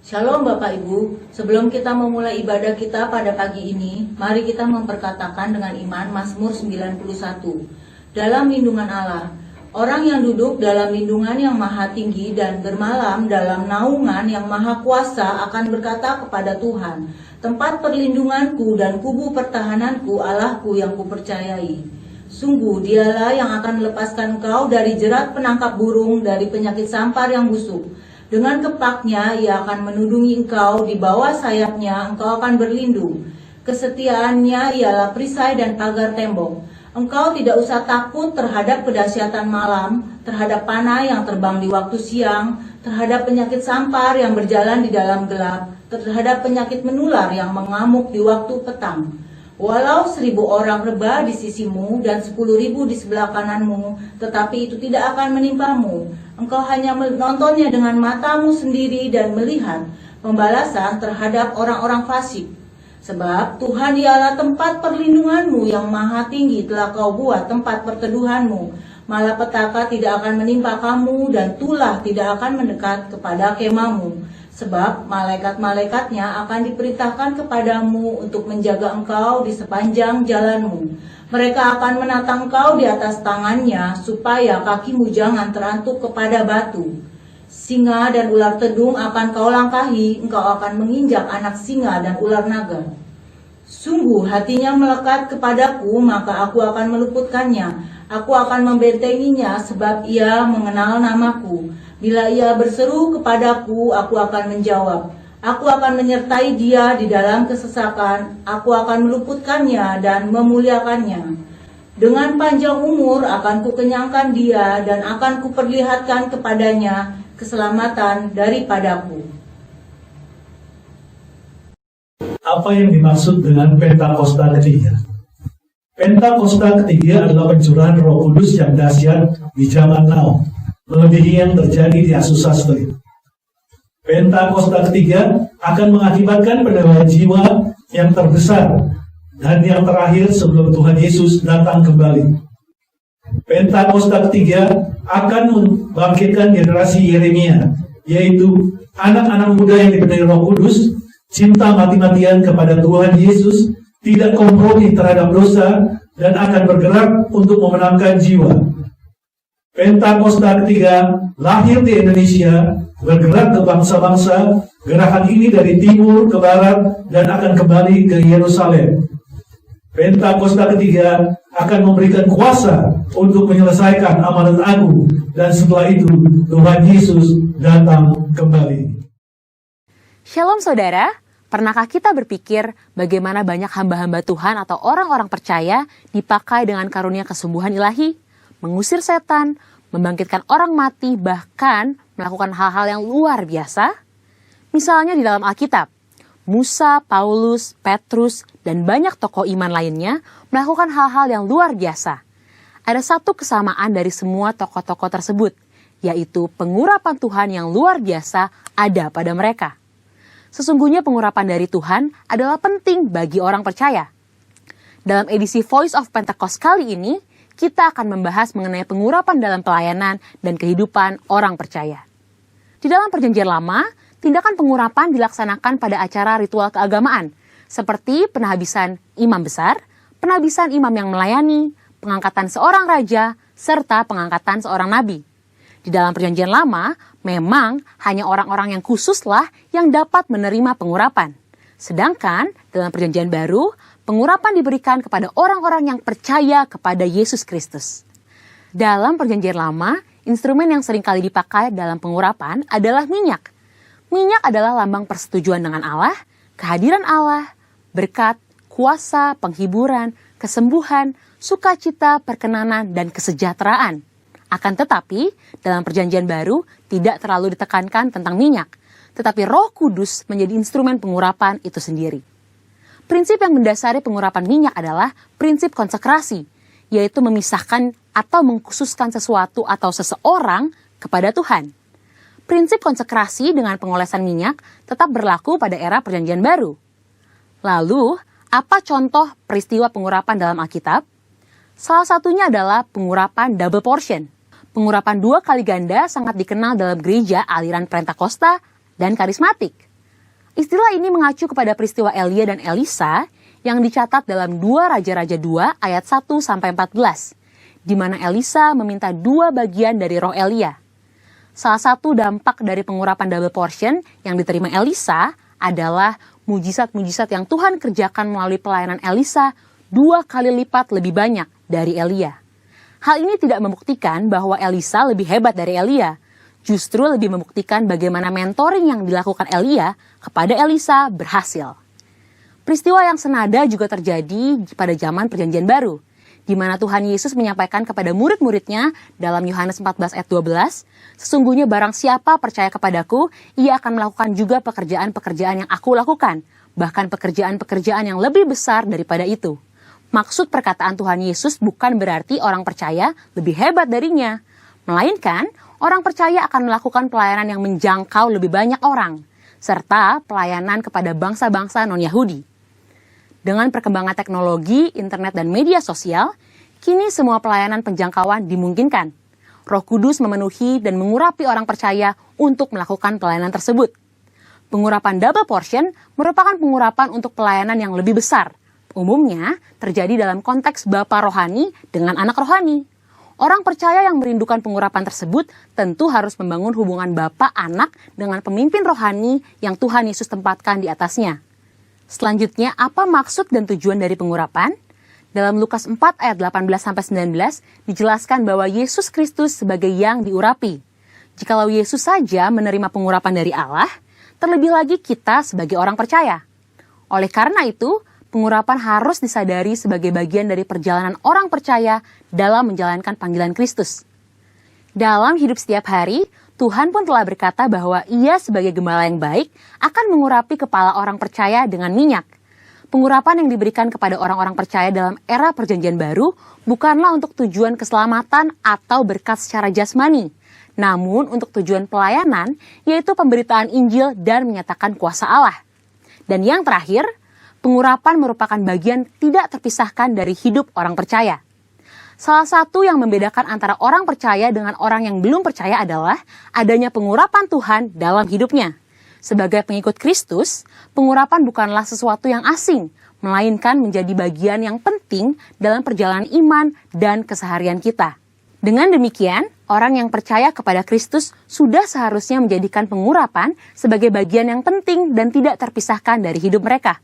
Shalom Bapak Ibu, sebelum kita memulai ibadah kita pada pagi ini, mari kita memperkatakan dengan iman Mazmur 91. Dalam lindungan Allah, orang yang duduk dalam lindungan yang maha tinggi dan bermalam dalam naungan yang maha kuasa akan berkata kepada Tuhan, tempat perlindunganku dan kubu pertahananku, Allahku yang kupercayai. Sungguh dialah yang akan melepaskan engkau dari jerat penangkap burung, dari penyakit sampar yang busuk. Dengan kepaknya ia akan menudungi engkau, di bawah sayapnya engkau akan berlindung. Kesetiaannya ialah perisai dan pagar tembok. Engkau tidak usah takut terhadap kedahsyatan malam, terhadap panah yang terbang di waktu siang, terhadap penyakit sampar yang berjalan di dalam gelap, terhadap penyakit menular yang mengamuk di waktu petang. Walau 1.000 orang rebah di sisimu dan 10.000 di sebelah kananmu, tetapi itu tidak akan menimpamu. Engkau hanya menontonnya dengan matamu sendiri dan melihat pembalasan terhadap orang-orang fasik. Sebab Tuhan ialah tempat perlindunganmu yang maha tinggi telah kau buat tempat perteduhanmu. Malapetaka tidak akan menimpa kamu dan tulah tidak akan mendekat kepada kemahmu. Sebab malaikat-malaikatnya akan diperintahkan kepadamu untuk menjaga engkau di sepanjang jalanmu. Mereka akan menatang engkau di atas tangannya, supaya kakimu jangan terantuk kepada batu. Singa dan ular tedung akan kau langkahi, engkau akan menginjak anak singa dan ular naga. Sungguh hatinya melekat kepadaku, maka aku akan meluputkannya. Aku akan membentenginya, sebab ia mengenal namaku. Bila ia berseru kepadaku, aku akan menjawab. Aku akan menyertai dia di dalam kesesakan. Aku akan meluputkannya dan memuliakannya. Dengan panjang umur akan kukenyangkan dia dan akan kuperlihatkan kepadanya keselamatan daripadaku. Apa yang dimaksud dengan Pentakosta ketiga? Pentakosta ketiga adalah pencurahan Roh Kudus yang dahsyat di zaman now, melebihi yang terjadi di Asusah Street. Pentakosta ketiga akan mengakibatkan pendarahan jiwa yang terbesar dan yang terakhir sebelum Tuhan Yesus datang kembali. Pentakosta ketiga akan membangkitkan generasi Yeremia, yaitu anak-anak muda yang dipenuhi Roh Kudus, cinta mati-matian kepada Tuhan Yesus, tidak kompromi terhadap dosa, dan akan bergerak untuk memenangkan jiwa. Pentakosta ketiga lahir di Indonesia, bergerak ke bangsa-bangsa. Gerakan ini dari timur ke barat dan akan kembali ke Yerusalem. Pentakosta ketiga akan memberikan kuasa untuk menyelesaikan amanat agung, dan setelah itu Tuhan Yesus datang kembali. Shalom saudara, pernahkah kita berpikir bagaimana banyak hamba-hamba Tuhan atau orang-orang percaya dipakai dengan karunia kesembuhan ilahi, mengusir setan, membangkitkan orang mati, bahkan melakukan hal-hal yang luar biasa? Misalnya di dalam Alkitab, Musa, Paulus, Petrus, dan banyak tokoh iman lainnya melakukan hal-hal yang luar biasa. Ada satu kesamaan dari semua tokoh-tokoh tersebut, yaitu pengurapan Tuhan yang luar biasa ada pada mereka. Sesungguhnya pengurapan dari Tuhan adalah penting bagi orang percaya. Dalam edisi Voice of Pentecost kali ini, kita akan membahas mengenai pengurapan dalam pelayanan dan kehidupan orang percaya. Di dalam Perjanjian Lama, tindakan pengurapan dilaksanakan pada acara ritual keagamaan, seperti penahabisan imam besar, penahabisan imam yang melayani, pengangkatan seorang raja, serta pengangkatan seorang nabi. Di dalam Perjanjian Lama, memang hanya orang-orang yang khususlah yang dapat menerima pengurapan. Sedangkan dalam Perjanjian Baru, pengurapan diberikan kepada orang-orang yang percaya kepada Yesus Kristus. Dalam Perjanjian Lama, instrumen yang sering kali dipakai dalam pengurapan adalah minyak. Minyak adalah lambang persetujuan dengan Allah, kehadiran Allah, berkat, kuasa, penghiburan, kesembuhan, sukacita, perkenanan, dan kesejahteraan. Akan tetapi, dalam Perjanjian Baru tidak terlalu ditekankan tentang minyak, tetapi Roh Kudus menjadi instrumen pengurapan itu sendiri. Prinsip yang mendasari pengurapan minyak adalah prinsip konsekrasi, yaitu memisahkan atau mengkhususkan sesuatu atau seseorang kepada Tuhan. Prinsip konsekrasi dengan pengolesan minyak tetap berlaku pada era Perjanjian Baru. Lalu, apa contoh peristiwa pengurapan dalam Alkitab? Salah satunya adalah pengurapan double portion. Pengurapan 2 kali ganda sangat dikenal dalam gereja aliran Pentakosta dan karismatik. Istilah ini mengacu kepada peristiwa Elia dan Elisa yang dicatat dalam 2 Raja-Raja 2 ayat 1-14, di mana Elisa meminta 2 bagian dari roh Elia. Salah satu dampak dari pengurapan double portion yang diterima Elisa adalah mujizat-mujizat yang Tuhan kerjakan melalui pelayanan Elisa 2 kali lipat lebih banyak dari Elia. Hal ini tidak membuktikan bahwa Elisa lebih hebat dari Elia, justru lebih membuktikan bagaimana mentoring yang dilakukan Elia kepada Elisa berhasil. Peristiwa yang senada juga terjadi pada zaman Perjanjian Baru, di mana Tuhan Yesus menyampaikan kepada murid-muridnya dalam Yohanes 14 ayat 12, "Sesungguhnya barang siapa percaya kepadaku, ia akan melakukan juga pekerjaan-pekerjaan yang aku lakukan, bahkan pekerjaan-pekerjaan yang lebih besar daripada itu." Maksud perkataan Tuhan Yesus bukan berarti orang percaya lebih hebat darinya, melainkan orang percaya akan melakukan pelayanan yang menjangkau lebih banyak orang, serta pelayanan kepada bangsa-bangsa non-Yahudi. Dengan perkembangan teknologi, internet, dan media sosial, kini semua pelayanan penjangkauan dimungkinkan. Roh Kudus memenuhi dan mengurapi orang percaya untuk melakukan pelayanan tersebut. Pengurapan double portion merupakan pengurapan untuk pelayanan yang lebih besar. Umumnya terjadi dalam konteks bapa rohani dengan anak rohani. Orang percaya yang merindukan pengurapan tersebut tentu harus membangun hubungan bapa anak dengan pemimpin rohani yang Tuhan Yesus tempatkan di atasnya. Selanjutnya, apa maksud dan tujuan dari pengurapan? Dalam Lukas 4 ayat 18-19 dijelaskan bahwa Yesus Kristus sebagai yang diurapi. Jikalau Yesus saja menerima pengurapan dari Allah, terlebih lagi kita sebagai orang percaya. Oleh karena itu, pengurapan harus disadari sebagai bagian dari perjalanan orang percaya dalam menjalankan panggilan Kristus. Dalam hidup setiap hari, Tuhan pun telah berkata bahwa Ia sebagai gembala yang baik akan mengurapi kepala orang percaya dengan minyak. Pengurapan yang diberikan kepada orang-orang percaya dalam era Perjanjian Baru bukanlah untuk tujuan keselamatan atau berkat secara jasmani, namun untuk tujuan pelayanan, yaitu pemberitaan Injil dan menyatakan kuasa Allah. Dan yang terakhir, pengurapan merupakan bagian tidak terpisahkan dari hidup orang percaya. Salah satu yang membedakan antara orang percaya dengan orang yang belum percaya adalah adanya pengurapan Tuhan dalam hidupnya. Sebagai pengikut Kristus, pengurapan bukanlah sesuatu yang asing, melainkan menjadi bagian yang penting dalam perjalanan iman dan keseharian kita. Dengan demikian, orang yang percaya kepada Kristus sudah seharusnya menjadikan pengurapan sebagai bagian yang penting dan tidak terpisahkan dari hidup mereka.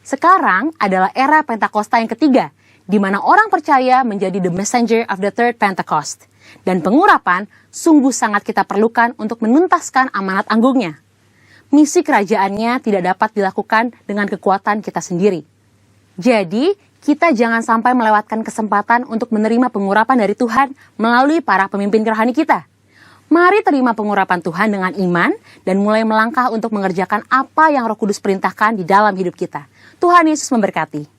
Sekarang adalah era Pentakosta yang ketiga, di mana orang percaya menjadi the messenger of the third Pentecost. Dan pengurapan sungguh sangat kita perlukan untuk menuntaskan amanat anggungnya. Misi kerajaannya tidak dapat dilakukan dengan kekuatan kita sendiri. Jadi, kita jangan sampai melewatkan kesempatan untuk menerima pengurapan dari Tuhan melalui para pemimpin rohani kita. Mari terima pengurapan Tuhan dengan iman dan mulai melangkah untuk mengerjakan apa yang Roh Kudus perintahkan di dalam hidup kita. Tuhan Yesus memberkati.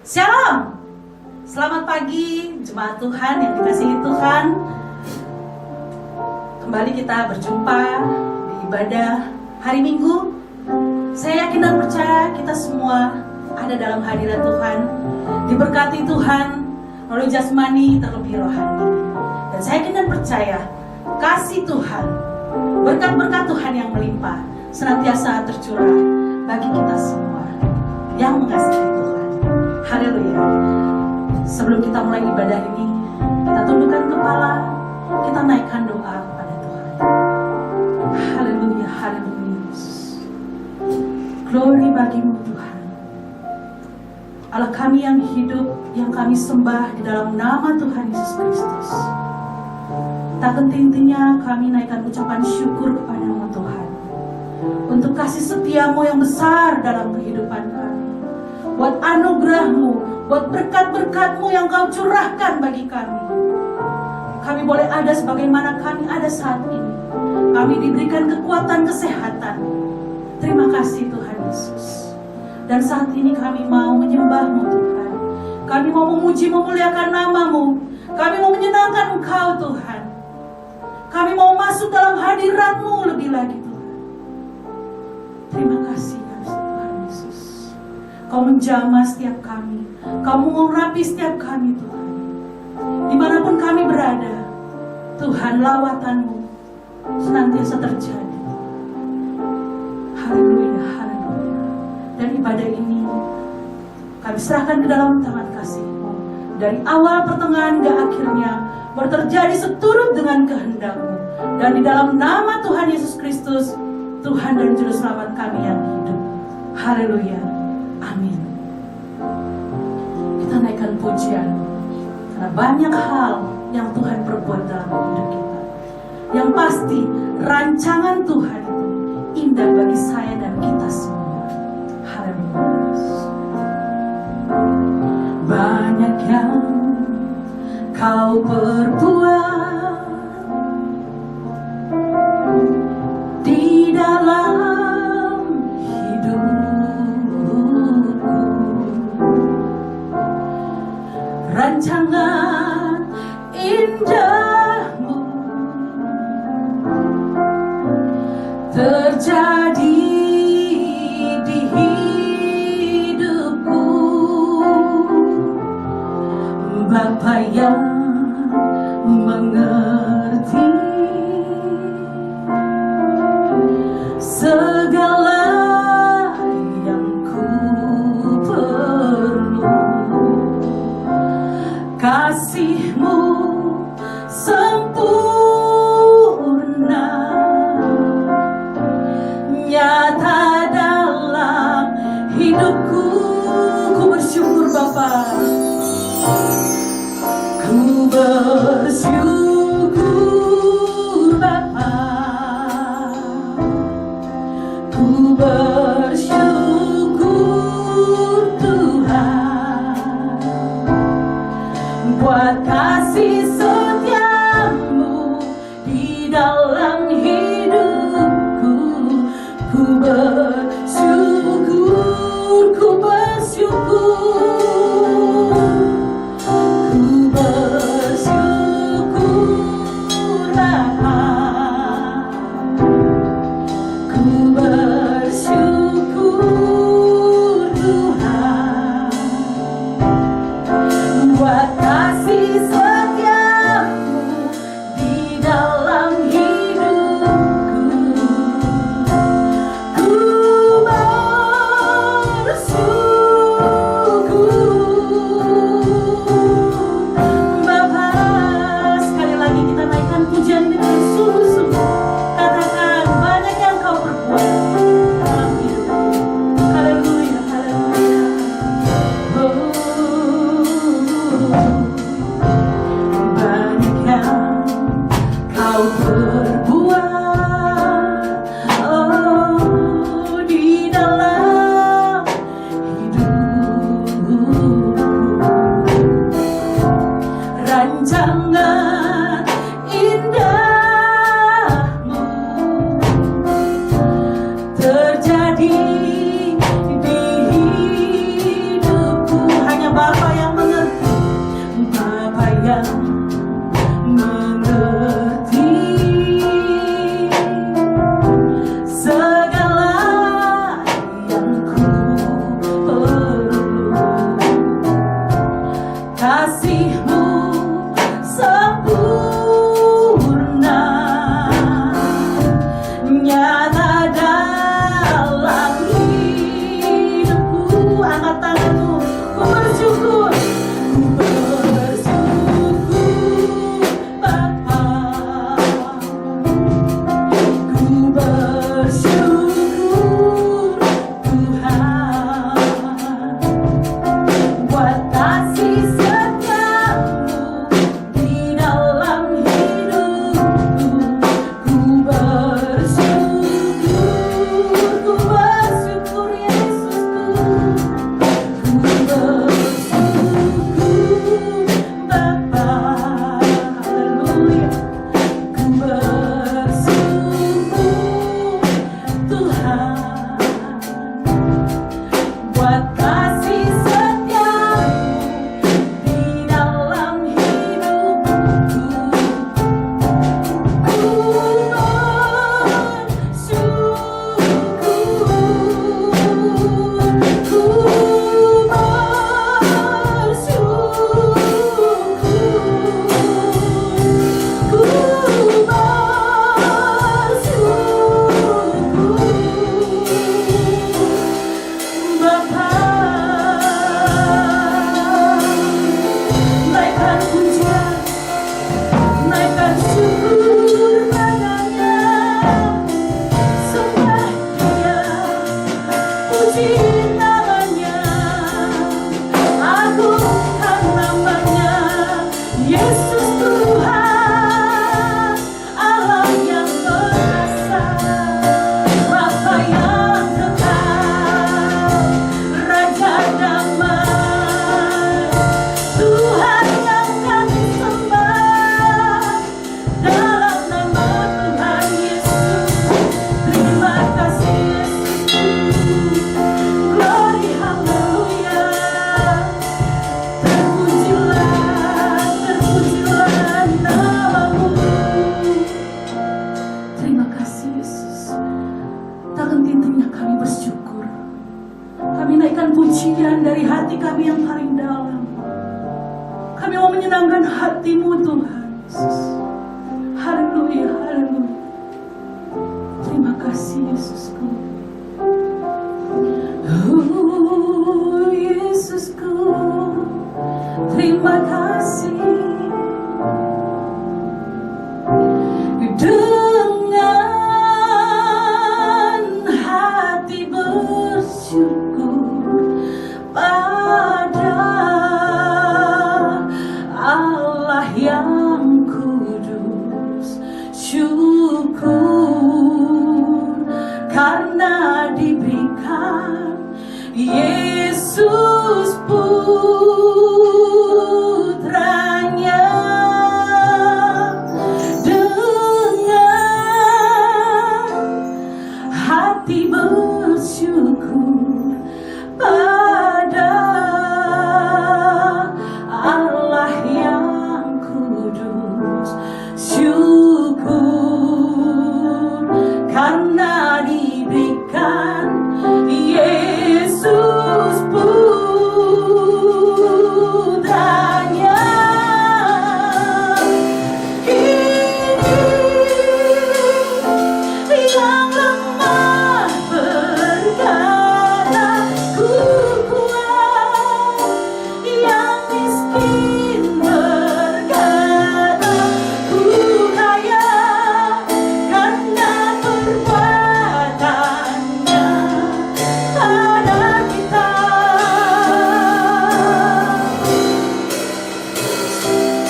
Shalom, selamat pagi jemaat Tuhan yang dikasihi Tuhan. Kembali kita berjumpa di ibadah hari Minggu. Saya yakin dan percaya kita semua ada dalam hadirat Tuhan, diberkati Tuhan melalui jasmani terlebih rohani. Dan saya yakin dan percaya kasih Tuhan, berkat-berkat Tuhan yang melimpah senantiasa tercurah bagi kita semua yang mengasihi Tuhan. Haleluya. Sebelum kita mulai ibadah ini, kita tundukkan kepala, kita naikkan doa kepada Tuhan. Haleluya, haleluya Yesus. Glory bagimu Tuhan. Allah kami yang hidup, yang kami sembah di dalam nama Tuhan Yesus Kristus. Tak henti-hentinya kami naikkan ucapan syukur kepadamu Tuhan, untuk kasih setiamu yang besar dalam kehidupan kami, buat anugerahmu, buat berkat-berkatmu yang kau curahkan bagi kami. Kami boleh ada sebagaimana kami ada saat ini. Kami diberikan kekuatan kesehatan. Terima kasih Tuhan Yesus. Dan saat ini kami mau menyembah-Mu Tuhan. Kami mau memuji, memuliakan nama-Mu. Kami mau menyenangkan Engkau Tuhan. Kami mau masuk dalam hadirat-Mu lebih lagi Tuhan. Terima kasih Tuhan Yesus. Kau menjamah setiap kami, Kau mengurapi setiap kami Tuhan. Dimanapun kami berada, Tuhan lawatan-Mu, senantiasa terjadi. Haleluya, haleluya. Dan ibadah ini kami serahkan ke dalam tangan kasih-Mu. Dari awal, pertengahan, hingga akhirnya terjadi seturut dengan kehendak-Mu. Dan di dalam nama Tuhan Yesus Kristus, Tuhan dan Juru Selamat kami yang hidup. Haleluya, amin. Kita naikkan pujian, karena banyak hal yang Tuhan perbuat dalam hidup kita. Yang pasti, rancangan Tuhan itu indah bagi saya dan kita semua. Haleluya. Banyak yang Kau perbuat di dalam hidupku. Rancangan indahmu terjadi di hidupku. Bapa yang mengerti segala yang ku perlu, kasih-Mu sempurna nyata dalam hidupku. Ku bersyukur Bapa, ku bersyukur Bapa, ku bersyukur Tuhan, buat kasih setia-Mu di dalam hidupku. Ku bersyukur, ku bersyukur. Rancangan indahmu terjadi di hidupku. Hanya Bapa yang mengerti, Bapa yang mengerti segala yang ku perlu, kasih-Mu sempurna nyata dalam hidupku. Angkat tanganmu, ku bersyukur, ku bersyukur Bapa, ku bersyukur Tuhan, buat kasih setia Kami mau menyenangkan hati-Mu Tuhan Yesus. Haleluya, haleluya. Terima kasih Yesusku. Oh Yesusku, terima kasih. Dengan hati bersyukur pada Allah yang kudus, syukur karena diberikan Yesus putranya. Dengan hati bersyukur pada Allah yang kudus, syukur karena diberikan Yesus putranya. Kini yang lemah berkata ku kuat, yang miskin berkata ku kaya, karena perbuatannya pada kita.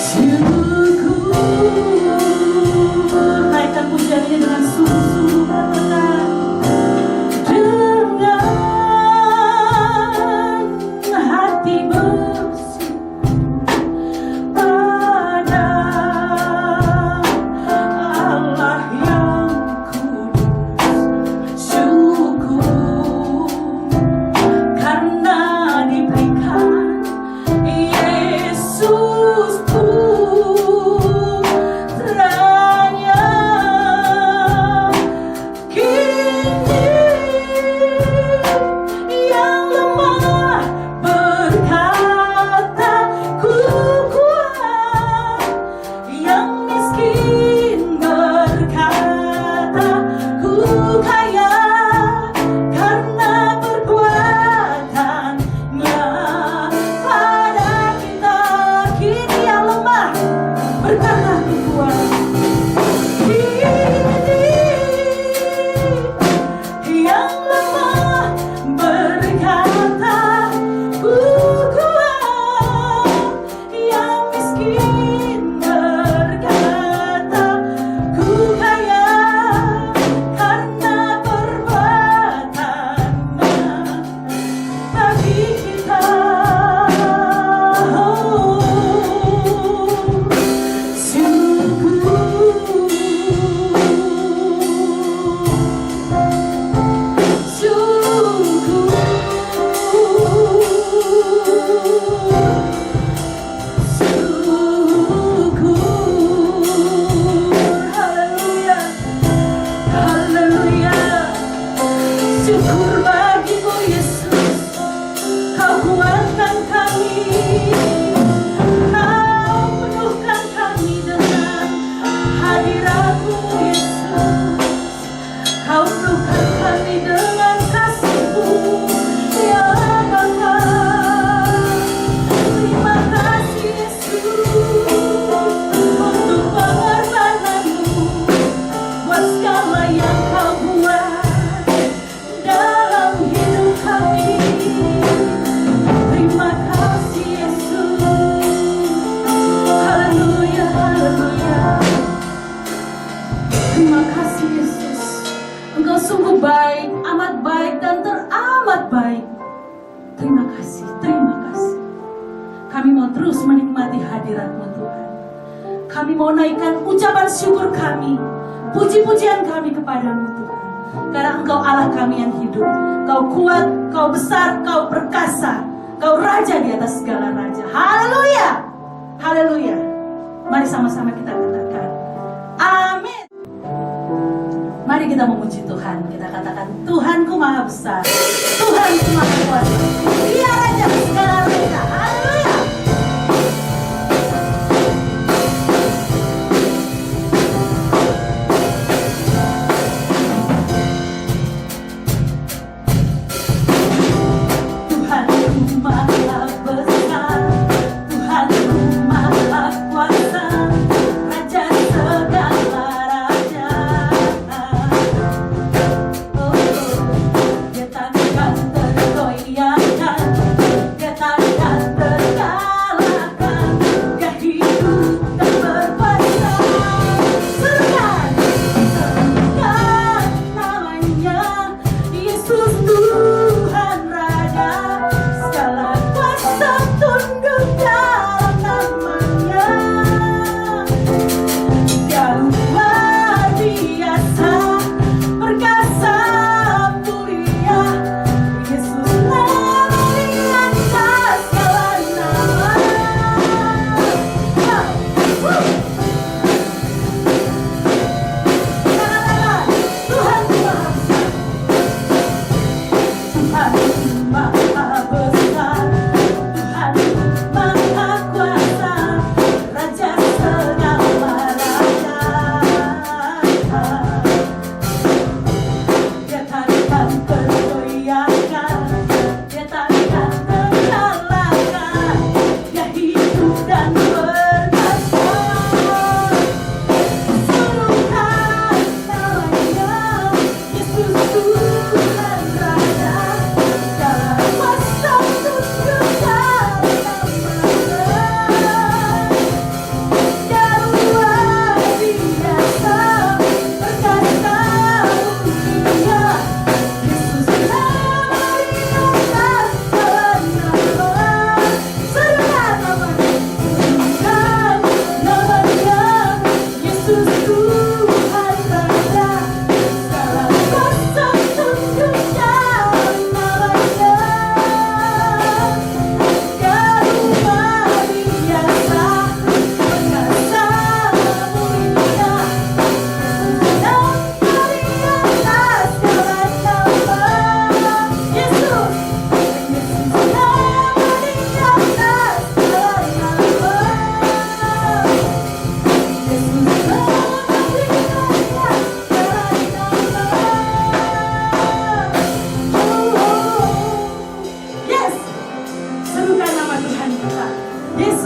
Syukur, naikkan pujian ini dengan sungguh-sungguh, katakan. Dengan hati bersyukur pada Allah yang kudus, syukur karena diberikan Yesus putranya. Kini yang lemah berkata ku kuat, yang miskin berkata ku kaya, karena perbuatannya pada kita. Kini yang lemah berkata ku kuat, kini yang lemah berkata ku kuat, yang miskin berkata ku kaya, karena perbuatannya bagi kita. Haleluya, haleluya. Syukur bagimu Yesus, Kau kuatkan kami, Kau penuhkan kami dengan hadirat-Mu Yesus, Kau penuhkan kami dengan kasih-Mu yang bakal. Terima kasih Yesus untuk pengorbanan-Mu, buat segala yang Kau buat dalam hidup kami. Terima kasih Yesus. Haleluya, haleluya. Terima kasih Yesus. Engkau sungguh baik, amat baik dan teramat baik. Terima kasih, terima kasih. Kami mau terus menikmati hadirat-Mu Tuhan. Kami mau naikkan ucapan syukur kami, puji-pujian kami kepadamu Tuhan. Karena Engkau Allah kami yang hidup. Kau kuat, Kau besar, Kau perkasa, Kau raja di atas segala raja. Haleluya, haleluya. Mari sama-sama kita katakan amin. Mari kita memuji Tuhan. Kita katakan Tuhanku maha besar, Tuhanku maha kuasa, Dia raja di segala raja. Haleluya.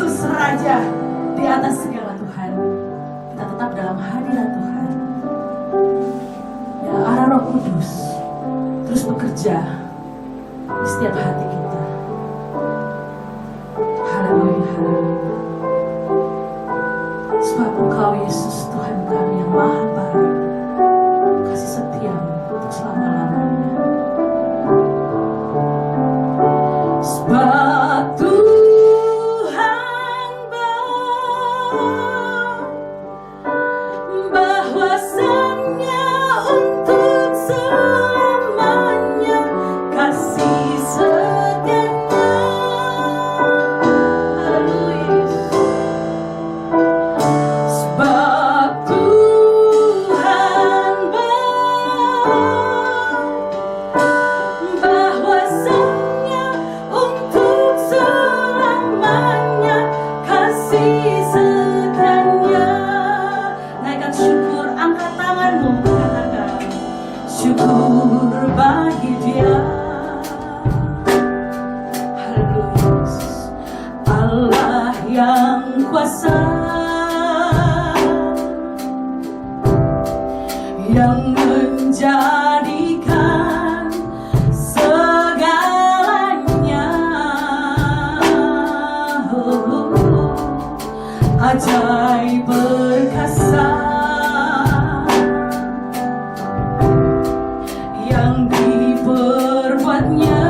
Yesus Raja di atas segala Tuhan. Kita tetap dalam hadirat Tuhan. Ya, arah Roh Kudus terus bekerja di setiap hati kita. Haleluya, haleluya. Sebab Engkau Yesus Tuhan kami yang maha baik, kasih setiamu untuk selama-lamanya. Sebab Tuhan baik, bahwasannya untuk selamanya kasih setianya. Haleluya. Sebab Tuhan baik, bahwasannya untuk selamanya kasih setianya. Naikkan syukur, angkat tanganmu, katakan syukur bagi Dia. Haleluya. Allah yang kuasa, yang menjadikan segalanya ajaib perkasa, yang diperbuatnya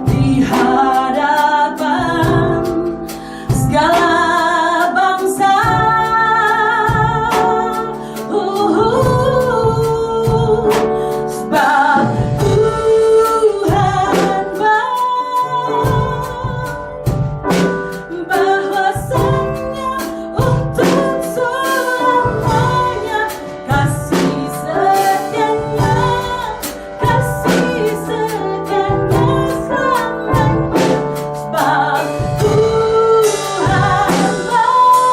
di hadapan segala bangsa. Sebab Tuhan baik, bahwasannya untuk selamanya kasih setianya, kasih setianya selamanya. Sebab Tuhan baik,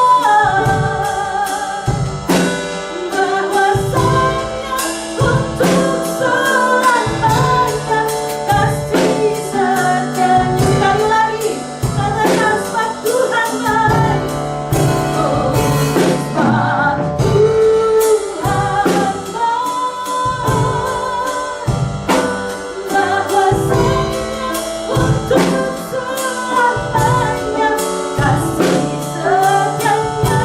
bahwasannya untuk selamanya kasih setianya. Sekali lagi, katakan sebab Tuhan baik. Oh, sebab Tuhan baik, bahwasannya untuk selamanya kasih setianya,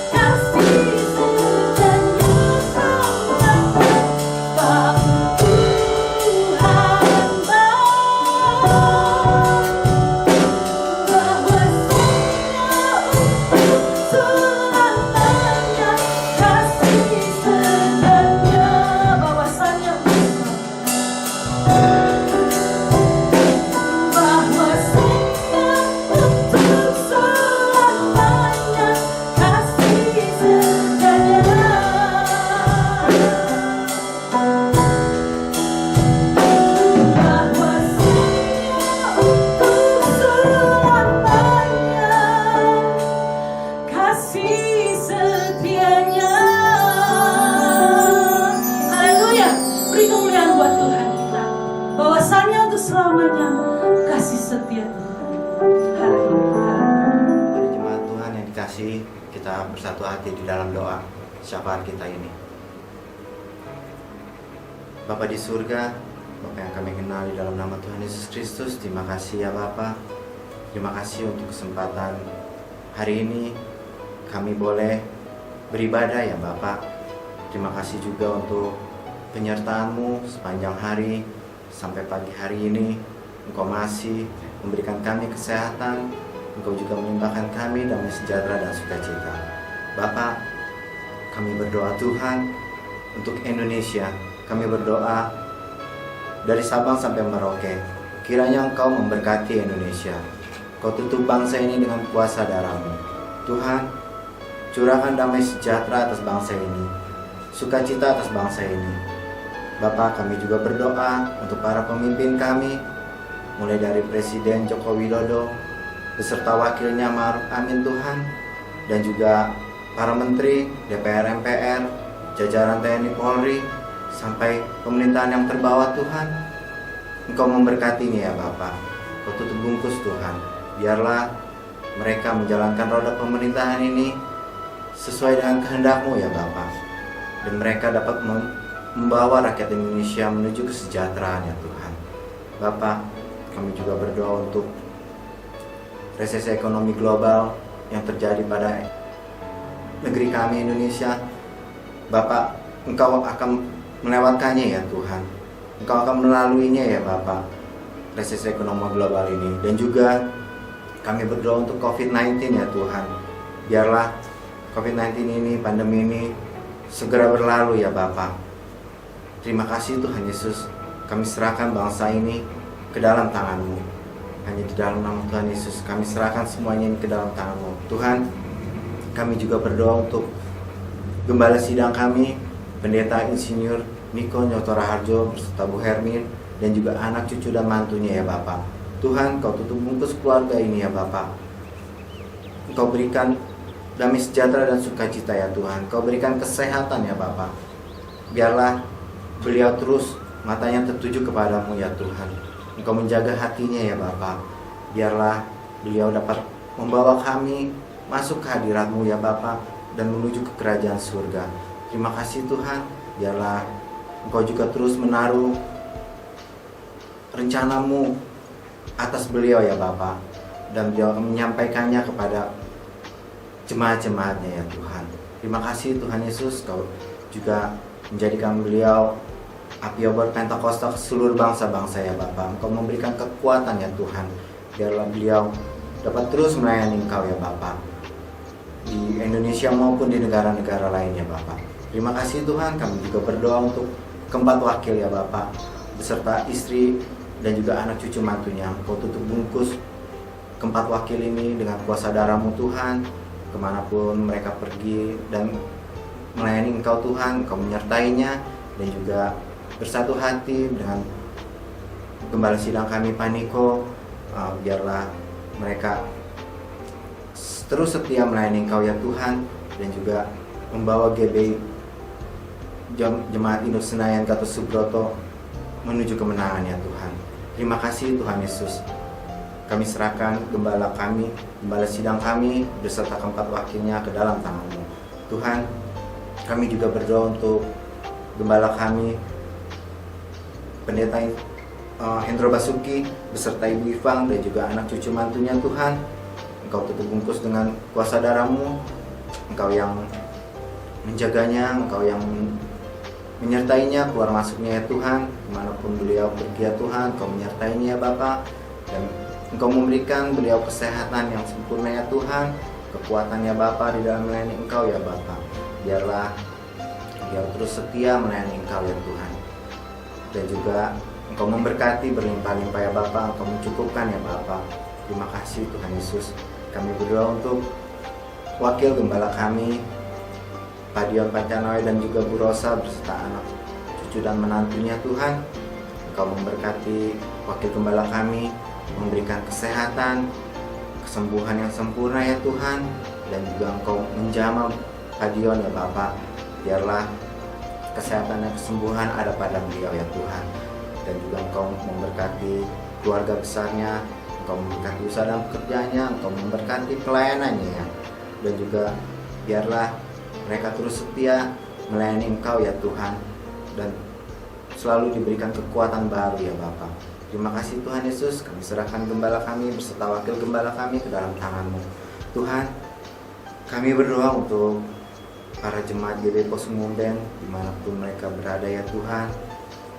kasih setianya selamanya. Sebab Tuhan baik, bahwasannya untuk selamanya kasih setianya, bahwasannya untuk selamanya kasih setianya. Bahwasannya untuk selamanya kasih setianya. Haleluya. Beri kemuliaan buat Tuhan kita, bahwasannya untuk selamanya kasih setia Tuhan. Haleluya. Dari jemaat Tuhan yang dikasihi, kita bersatu hati di dalam doa syafaat kita ini. Bapa di surga, Bapa yang kami kenal di dalam nama Tuhan Yesus Kristus, terima kasih ya Bapa. Terima kasih untuk kesempatan hari ini kami boleh beribadah ya Bapa. Terima kasih juga untuk penyertaan-Mu sepanjang hari sampai pagi hari ini. Engkau masih memberikan kami kesehatan, Engkau juga melimpahkan kami damai sejahtera dan sukacita. Bapa, kami berdoa Tuhan untuk Indonesia. Kami berdoa dari Sabang sampai Merauke. Kiranya Engkau memberkati Indonesia. Kau tutup bangsa ini dengan kuasa darah-Mu. Tuhan, curahkan damai sejahtera atas bangsa ini, sukacita atas bangsa ini. Bapa, kami juga berdoa untuk para pemimpin kami, mulai dari Presiden Joko Widodo beserta wakilnya Ma'ruf Amin Tuhan, dan juga para menteri, DPR, MPR, jajaran TNI Polri, sampai pemerintahan yang terbawah Tuhan. Engkau memberkatinya ya Bapa. Kau tutup bungkus Tuhan. Biarlah mereka menjalankan roda pemerintahan ini sesuai dengan kehendak-Mu ya Bapa. Dan mereka dapat membawa rakyat Indonesia menuju kesejahteraan ya Tuhan. Bapa, kami juga berdoa untuk resesi ekonomi global yang terjadi pada negeri kami Indonesia. Bapak, Engkau akan melewatkannya ya Tuhan. Engkau akan melaluinya ya Bapak, resesi ekonomi global ini. Dan juga kami berdoa untuk COVID-19 ya Tuhan. Biarlah COVID-19 ini, pandemi ini segera berlalu ya Bapak. Terima kasih Tuhan Yesus. Kami serahkan bangsa ini ke dalam tangan-Mu. Hanya di dalam nama Tuhan Yesus kami serahkan semuanya ini ke dalam tangan-Mu. Tuhan, kami juga berdoa untuk gembala sidang kami, Pendeta Insinyur Niko Nyoto Raharjo beserta Bu Hermin dan juga anak cucu dan mantunya ya Bapak. Tuhan, Kau tutup bungkus keluarga ini ya Bapak. Kau berikan damai sejahtera dan sukacita ya Tuhan. Kau berikan kesehatan ya Bapak. Biarlah beliau terus matanya tertuju kepadamu ya Tuhan. Engkau menjaga hatinya ya Bapa. Biarlah beliau dapat membawa kami masuk ke hadirat-Mu ya Bapa dan menuju ke kerajaan surga. Terima kasih Tuhan. Biarlah Engkau juga terus menaruh rencana-Mu atas beliau ya Bapa, dan beliau akan menyampaikannya kepada jemaat-jemaatnya ya Tuhan. Terima kasih Tuhan Yesus. Kau juga menjadikan beliau api obor Pentakosta ke seluruh bangsa-bangsa ya Bapa. Engkau memberikan kekuatan ya Tuhan. Biarlah beliau dapat terus melayani Engkau ya Bapa, di Indonesia maupun di negara-negara lainnya Bapa. Terima kasih Tuhan. Kami juga berdoa untuk keempat wakil ya Bapa, beserta istri dan juga anak cucu mantunya. Engkau tutup bungkus keempat wakil ini dengan kuasa darah-Mu Tuhan. Kemanapun mereka pergi dan melayani Engkau Tuhan, Engkau menyertainya. Dan juga bersatu hati dengan gembala sidang kami Pak Niko. Biarlah mereka terus setia melayani Engkau ya Tuhan, dan juga membawa GB Jemaat Induk Senayan Gatot Subroto menuju kemenangan ya Tuhan. Terima kasih Tuhan Yesus. Kami serahkan gembala kami, gembala sidang kami beserta keempat wakilnya ke dalam tangan-Mu Tuhan. Kami juga berdoa untuk gembala kami Pendeta Hendro Basuki beserta Ibu Ivang dan juga anak cucu mantunya Tuhan. Engkau tutup bungkus dengan kuasa darah-Mu. Engkau yang menjaganya, Engkau yang menyertainya keluar masuknya ya Tuhan. Kemanapun beliau pergi ya Tuhan, Engkau menyertainya ya Bapa. Dan Engkau memberikan beliau kesehatan yang sempurna ya Tuhan, kekuatan ya Bapa di dalam melayani Engkau ya Bapa. Biarlah beliau terus setia melayani Engkau ya Tuhan. Dan juga Engkau memberkati berlimpah-limpah ya Bapa, Engkau mencukupkan ya Bapa. Terima kasih Tuhan Yesus. Kami berdoa untuk wakil gembala kami Pak Dion Pancanoy dan juga Bu Rosa beserta anak cucu dan menantunya Tuhan. Engkau memberkati wakil gembala kami, memberikan kesehatan, kesembuhan yang sempurna ya Tuhan. Dan juga Engkau menjamah Pak Dion ya Bapa. Biarlah kesehatan dan kesembuhan ada pada beliau ya Tuhan. Dan juga Engkau memberkati keluarga besarnya, Engkau memberkati usaha dan pekerjaannya, Engkau memberkati pelayanannya ya. Dan juga biarlah mereka terus setia melayani Engkau ya Tuhan, dan selalu diberikan kekuatan baru ya Bapa. Terima kasih Tuhan Yesus. Kami serahkan gembala kami beserta wakil gembala kami ke dalam tangan-Mu Tuhan. Kami berdoa untuk para jemaat GBI Pos Mumben dimanapun mereka berada ya Tuhan.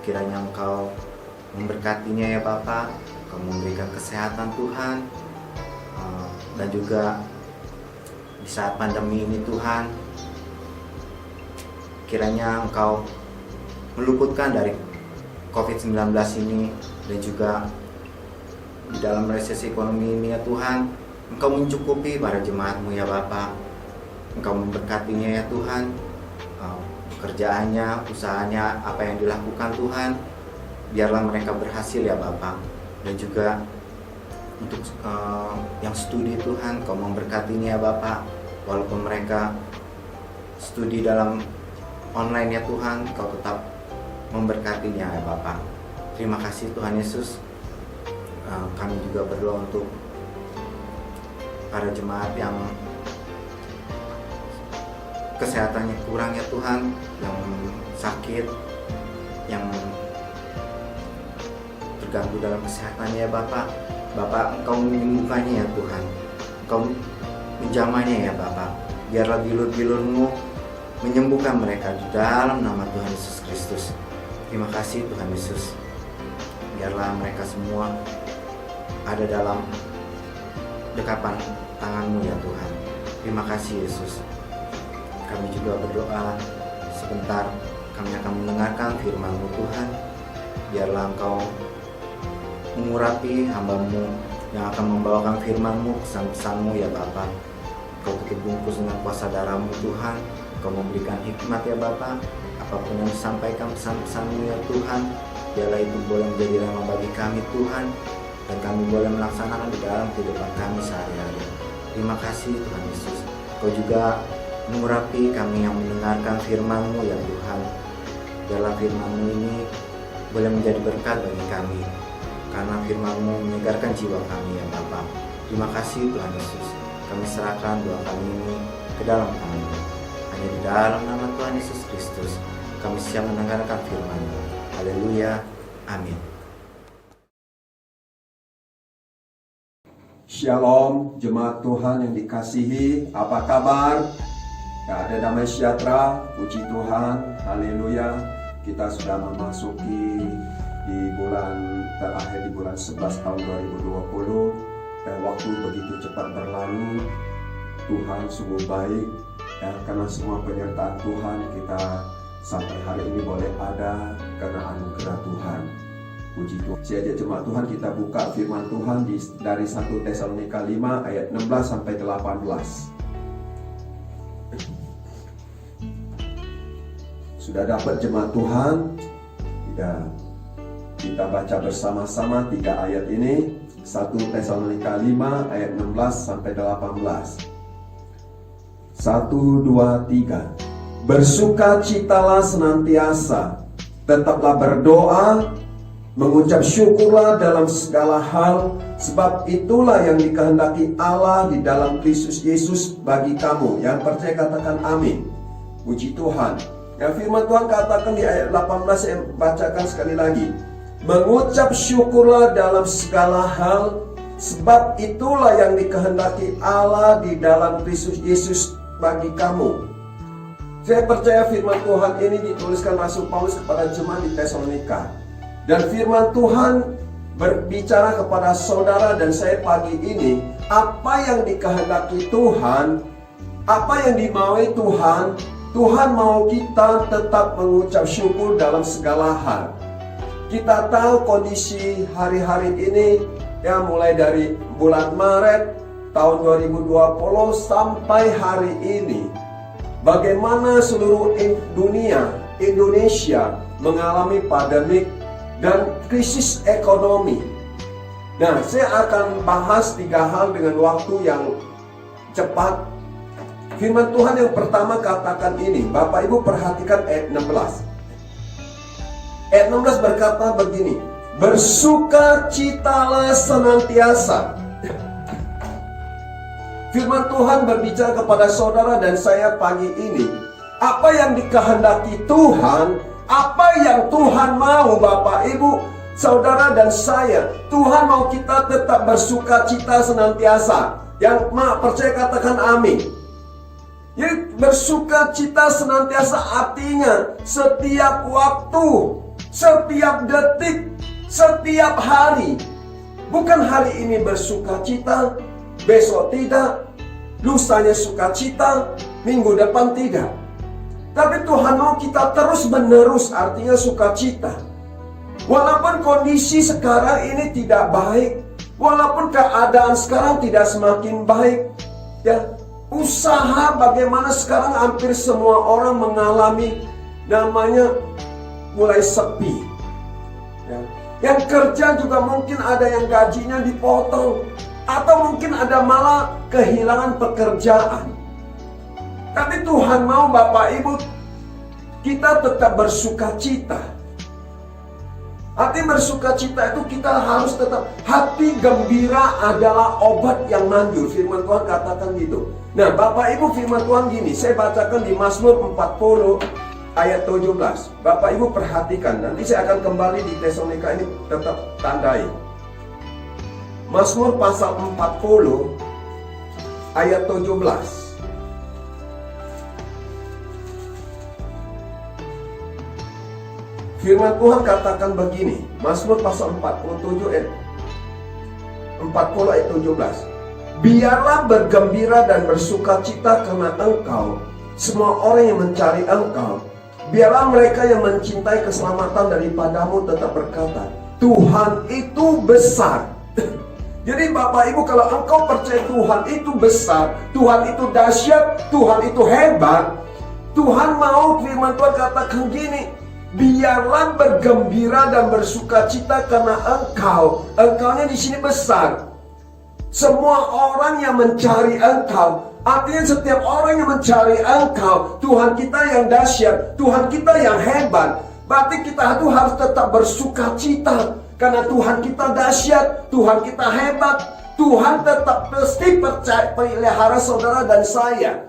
Kiranya Engkau memberkatinya ya Bapa, Engkau memberikan kesehatan Tuhan. Dan juga di saat pandemi ini Tuhan, kiranya Engkau meluputkan dari COVID-19 ini. Dan juga di dalam resesi ekonomi ini ya Tuhan, Engkau mencukupi para jemaat-Mu ya Bapa. Engkau memberkatinya ya Tuhan, pekerjaannya, usahanya, apa yang dilakukan Tuhan, biarlah mereka berhasil ya Bapa. Dan juga untuk yang studi Tuhan, Engkau memberkatinya ya Bapa. Walaupun mereka studi dalam online ya Tuhan, Engkau tetap memberkatinya ya Bapa. Terima kasih Tuhan Yesus. Kami juga berdoa untuk para jemaat yang kesehatannya kurang ya Tuhan, yang sakit, yang terganggu dalam kesehatannya ya Bapak. Bapak, Engkau menyembuhkannya ya Tuhan, Engkau menjamahnya ya Bapak. Biarlah bilur-bilur-Mu menyembuhkan mereka di dalam nama Tuhan Yesus Kristus. Terima kasih Tuhan Yesus. Biarlah mereka semua ada dalam dekapan tangan-Mu ya Tuhan. Terima kasih Yesus. Kami juga berdoa sebentar, kami akan mendengarkan firman-Mu Tuhan. Biarlah Engkau mengurapi hamba-Mu yang akan membawakan firman-Mu, pesan-pesan-Mu ya Bapa. Engkau tutup bungkus dengan kuasa darah-Mu Tuhan. Engkau memberikan hikmat ya Bapa. Apapun yang disampaikan pesan-pesan-Mu ya Tuhan, biarlah itu boleh menjadi rema bagi kami Tuhan, dan kami boleh melaksanakan di dalam kehidupan kami sehari-hari. Terima kasih Tuhan Yesus. Engkau juga mengurapi kami yang mendengarkan firman-Mu ya Tuhan. Biarlah firman-Mu ini boleh menjadi berkat bagi kami, karena firman-Mu menyegarkan jiwa kami ya Bapa. Terima kasih Tuhan Yesus. Kami serahkan doa kami ini ke dalam tangan-Mu. Hanya di dalam nama Tuhan Yesus Kristus kami siap mendengarkan firman-Mu. Haleluya. Amin. Shalom, jemaat Tuhan yang dikasihi, apa kabar? Ada damai sejahtera, puji Tuhan, haleluya. Kita sudah memasuki di bulan terakhir, di bulan 11 tahun 2020, dan waktu begitu cepat berlalu. Tuhan sungguh baik, dan karena semua penyertaan Tuhan kita sampai hari ini boleh ada karena anugerah Tuhan. Puji Tuhan. Saya jemaat Tuhan, kita buka firman Tuhan dari 1 Tesalonika 5 ayat 16 sampai 18. Sudah dapat jemaat Tuhan? Tidak. Kita baca bersama-sama 3 ayat ini. 1 Tesalonika 5 ayat 16 sampai 18. 1, 2, 3. Bersukacitalah senantiasa, tetaplah berdoa, mengucap syukurlah dalam segala hal, sebab itulah yang dikehendaki Allah di dalam Kristus Yesus bagi kamu. Yang percaya katakan amin. Puji Tuhan. Yang firman Tuhan katakan di ayat 18, saya bacakan sekali lagi. Mengucap syukurlah dalam segala hal, sebab itulah yang dikehendaki Allah di dalam Kristus Yesus bagi kamu. Saya percaya firman Tuhan ini dituliskan Rasul Paulus kepada jemaat di Tesalonika. Dan firman Tuhan berbicara kepada saudara dan saya pagi ini, apa yang dikehendaki Tuhan, apa yang dimaui Tuhan. Tuhan mau kita tetap mengucap syukur dalam segala hal. Kita tahu kondisi hari-hari ini, ya mulai dari bulan Maret tahun 2020 sampai hari ini, bagaimana seluruh dunia, Indonesia mengalami pandemik dan krisis ekonomi. Nah, saya akan bahas 3 hal dengan waktu yang cepat. Firman Tuhan yang pertama katakan ini, Bapak Ibu perhatikan ayat 16. Ayat 16 berkata begini, bersukacitalah senantiasa. Firman Tuhan berbicara kepada saudara dan saya pagi ini, apa yang dikehendaki Tuhan, apa yang Tuhan mau Bapak Ibu, saudara dan saya, Tuhan mau kita tetap bersukacita senantiasa. Yang percaya katakan amin. Jadi bersukacita senantiasa artinya setiap waktu, setiap detik, setiap hari. Bukan hari ini bersukacita, besok tidak, lusanya sukacita, minggu depan tidak. Tapi Tuhan mau kita terus menerus, artinya sukacita. Walaupun kondisi sekarang ini tidak baik, walaupun keadaan sekarang tidak semakin baik, ya, usaha bagaimana sekarang hampir semua orang mengalami namanya mulai sepi. Ya. Yang kerja juga mungkin ada yang gajinya dipotong, atau mungkin ada malah kehilangan pekerjaan. Tapi Tuhan mau Bapak Ibu kita tetap bersukacita. Hati bersuka cita itu kita harus tetap, hati gembira adalah obat yang manjur. Firman Tuhan katakan gitu. Nah, Bapak Ibu, firman Tuhan gini, saya bacakan di Mazmur 40 ayat 17. Bapak Ibu perhatikan, nanti saya akan kembali di Tesalonika ini, tetap tandai. Mazmur pasal 40 ayat 17. Firman Tuhan katakan begini, Mazmur pasal 40 ayat 17. Biarlah bergembira dan bersuka cita karena Engkau, semua orang yang mencari Engkau. Biarlah mereka yang mencintai keselamatan daripadamu tetap berkata, Tuhan itu besar. Jadi Bapak Ibu, kalau engkau percaya Tuhan itu besar, Tuhan itu dahsyat, Tuhan itu hebat, Tuhan mau, firman Tuhan katakan gini, biarlah bergembira dan bersuka cita karena Engkau. Engkau-nya di sini besar. Semua orang yang mencari Engkau, artinya setiap orang yang mencari Engkau, Tuhan kita yang dahsyat, Tuhan kita yang hebat. Berarti kita itu harus tetap bersuka cita karena Tuhan kita dahsyat, Tuhan kita hebat. Tuhan tetap mesti pelihara saudara dan saya.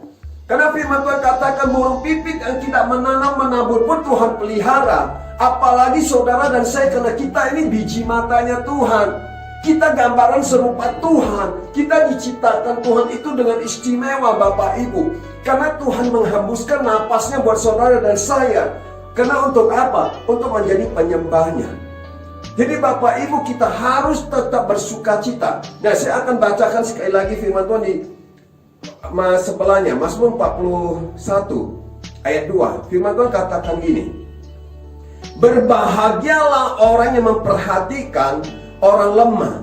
Karena firman Tuhan katakan burung pipit yang tidak menanam menabur pun Tuhan pelihara. Apalagi saudara dan saya, karena kita ini biji matanya Tuhan. Kita gambaran serupa Tuhan. Kita diciptakan Tuhan itu dengan istimewa Bapak Ibu. Karena Tuhan menghembuskan napasnya buat saudara dan saya. Karena untuk apa? Untuk menjadi penyembahnya. Jadi Bapak Ibu, kita harus tetap bersuka cita. Nah, saya akan bacakan sekali lagi firman Tuhan di sebelahnya, Mazmur 41 ayat 2. Firman Tuhan katakan gini, berbahagialah orang yang memperhatikan orang lemah,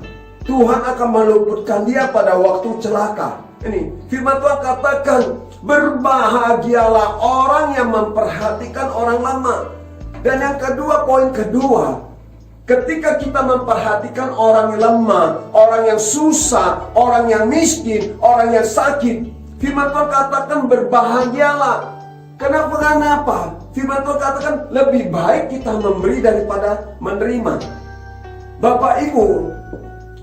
Tuhan akan meluputkan dia pada waktu celaka. Ini firman Tuhan katakan, berbahagialah orang yang memperhatikan orang lemah. Dan yang kedua, poin kedua, ketika kita memperhatikan orang yang lemah, orang yang susah, orang yang miskin, orang yang sakit, firman Tuhan katakan berbahagialah. Kenapa? Firman Tuhan katakan lebih baik kita memberi daripada menerima. Bapak Ibu,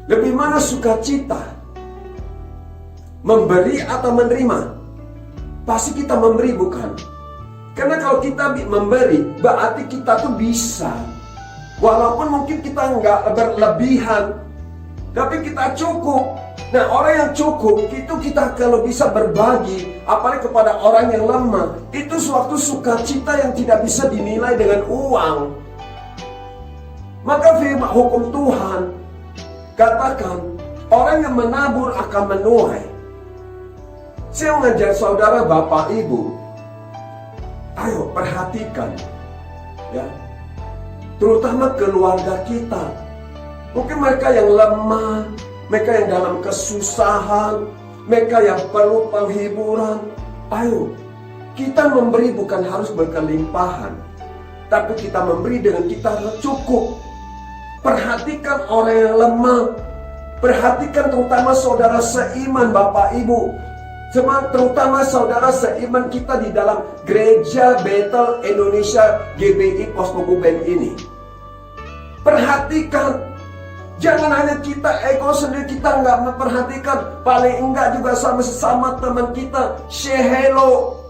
lebih mana sukacita? Memberi atau menerima? Pasti kita memberi, bukan? Karena kalau kita memberi, berarti kita tuh bisa. Walaupun mungkin kita nggak berlebihan, tapi kita cukup. Nah, orang yang cukup, itu kita kalau bisa berbagi, apalagi kepada orang yang lemah, itu suatu sukacita yang tidak bisa dinilai dengan uang. Maka firman hukum Tuhan katakan, orang yang menabur akan menuai. Saya mengajak saudara, Bapak Ibu, ayo perhatikan, ya, terutama keluarga kita. Mungkin mereka yang lemah, mereka yang dalam kesusahan, mereka yang perlu penghiburan. Ayo, kita memberi bukan harus berkelimpahan, tapi kita memberi dengan kita cukup. Perhatikan orang yang lemah, perhatikan terutama saudara seiman Bapak Ibu, terutama saudara seiman kita di dalam Gereja Bethel Indonesia GBI Postmoguben ini. Perhatikan, jangan hanya kita ego sendiri, kita nggak memperhatikan, paling enggak juga sama sesama teman kita, say hello.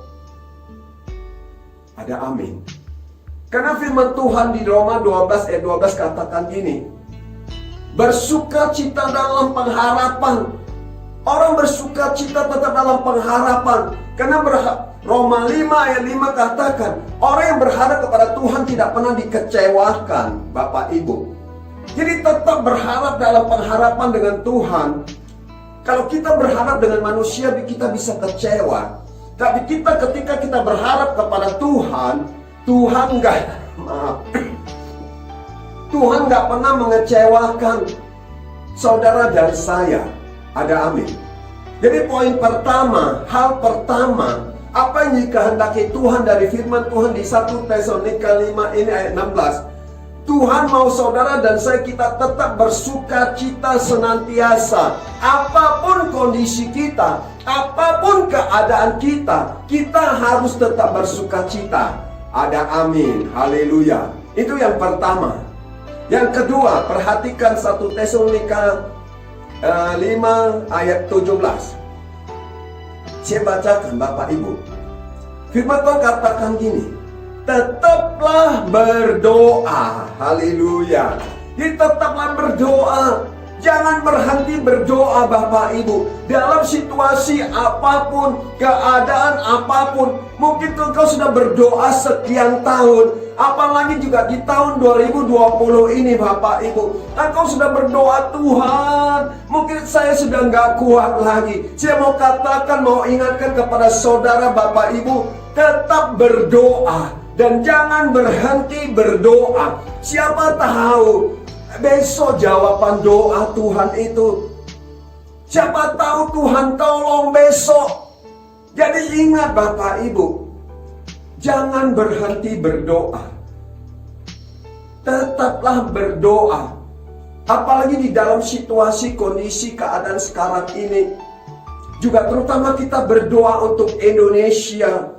Ada amin. Karena firman Tuhan di Roma 12 ayat 12 katakan gini, bersuka cita dalam pengharapan. Orang bersuka cita tetap dalam pengharapan. Karena Roma 5 ayat 5 katakan, orang yang berharap kepada Tuhan tidak pernah dikecewakan, Bapak Ibu. Jadi tetap berharap dalam pengharapan dengan Tuhan. Kalau kita berharap dengan manusia, kita bisa kecewa. Tapi ketika kita berharap kepada Tuhan, Tuhan nggak pernah mengecewakan saudara dan saya. Ada amin. Jadi poin pertama, hal pertama, apa yang dikehendaki Tuhan dari firman Tuhan di 1 Tesalonika 5 ini ayat 16. Tuhan mau saudara dan saya kita tetap bersuka cita senantiasa. Apapun kondisi kita, apapun keadaan kita, kita harus tetap bersuka cita. Ada amin, haleluya. Itu yang pertama. Yang kedua, perhatikan 1 Tesalonika 5 ayat 17. Saya bacakan Bapak Ibu. Firman Tuhan katakan gini, tetaplah berdoa. Haleluya. Jadi tetaplah berdoa. Jangan berhenti berdoa Bapak Ibu. Dalam situasi apapun, keadaan apapun. Mungkin engkau sudah berdoa sekian tahun, apalagi juga di tahun 2020 ini Bapak Ibu. Engkau sudah berdoa, Tuhan, mungkin saya sudah nggak kuat lagi. Saya mau katakan, mau ingatkan kepada saudara Bapak Ibu, tetap berdoa. Dan jangan berhenti berdoa. Siapa tahu besok jawaban doa Tuhan itu. Siapa tahu Tuhan tolong besok. Jadi ingat Bapak Ibu, jangan berhenti berdoa. Tetaplah berdoa. Apalagi di dalam situasi kondisi keadaan sekarang ini. Juga terutama kita berdoa untuk Indonesia.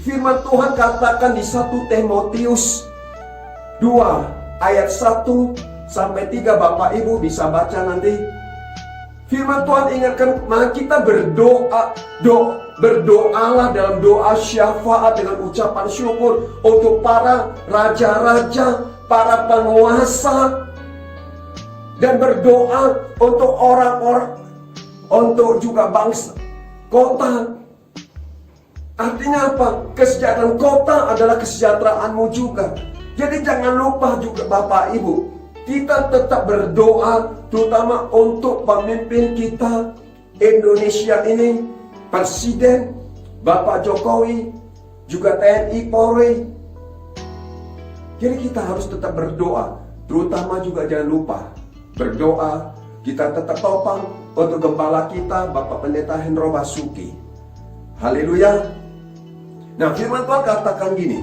Firman Tuhan katakan di 1 Timotius 2 ayat 1 sampai 3, Bapak Ibu bisa baca nanti. Firman Tuhan ingatkan, maka kita berdoalah dalam doa syafaat dengan ucapan syukur untuk para raja-raja, para penguasa, dan berdoa untuk orang-orang, untuk juga bangsa, kota. Artinya apa? Kesejahteraan kota adalah kesejahteraanmu juga. Jadi jangan lupa juga Bapak Ibu, kita tetap berdoa terutama untuk pemimpin kita Indonesia ini, Presiden Bapak Jokowi, juga TNI Polri. Jadi kita harus tetap berdoa, terutama juga jangan lupa berdoa. Kita tetap topang untuk gembala kita Bapak Pendeta Hendro Basuki. Haleluya. Nah, firman Tuhan katakan gini.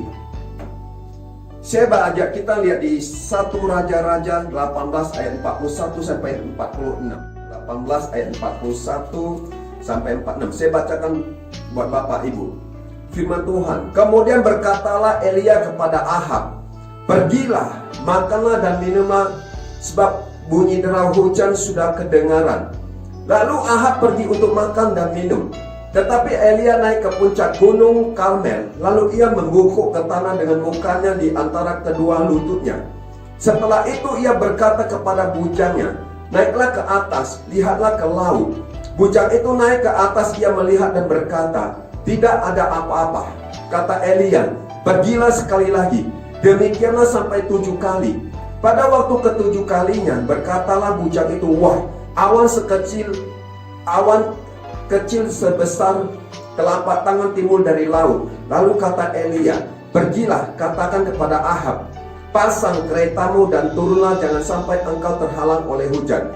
Saya ajak kita lihat di 1 Raja-Raja 18 ayat 41 sampai 46. 18 ayat 41 sampai 46. Saya bacakan buat Bapak Ibu. Firman Tuhan, kemudian berkatalah Elia kepada Ahab, pergilah, makanlah dan minumlah, sebab bunyi derau hujan sudah kedengaran. Lalu Ahab pergi untuk makan dan minum. Tetapi Elia naik ke puncak gunung Karmel, lalu ia membungkuk ke tanah dengan mukanya di antara kedua lututnya. Setelah itu ia berkata kepada bujangnya, naiklah ke atas, lihatlah ke laut. Bujang itu naik ke atas, ia melihat dan berkata, tidak ada apa-apa. Kata Elia, pergilah sekali lagi. Demikianlah sampai 7 kali. Pada waktu ke-7 kalinya, berkatalah bujang itu, wah, awan kecil sebesar telapak tangan timbul dari laut. Lalu kata Elia, pergilah, katakan kepada Ahab, pasang keretamu dan turunlah, jangan sampai engkau terhalang oleh hujan.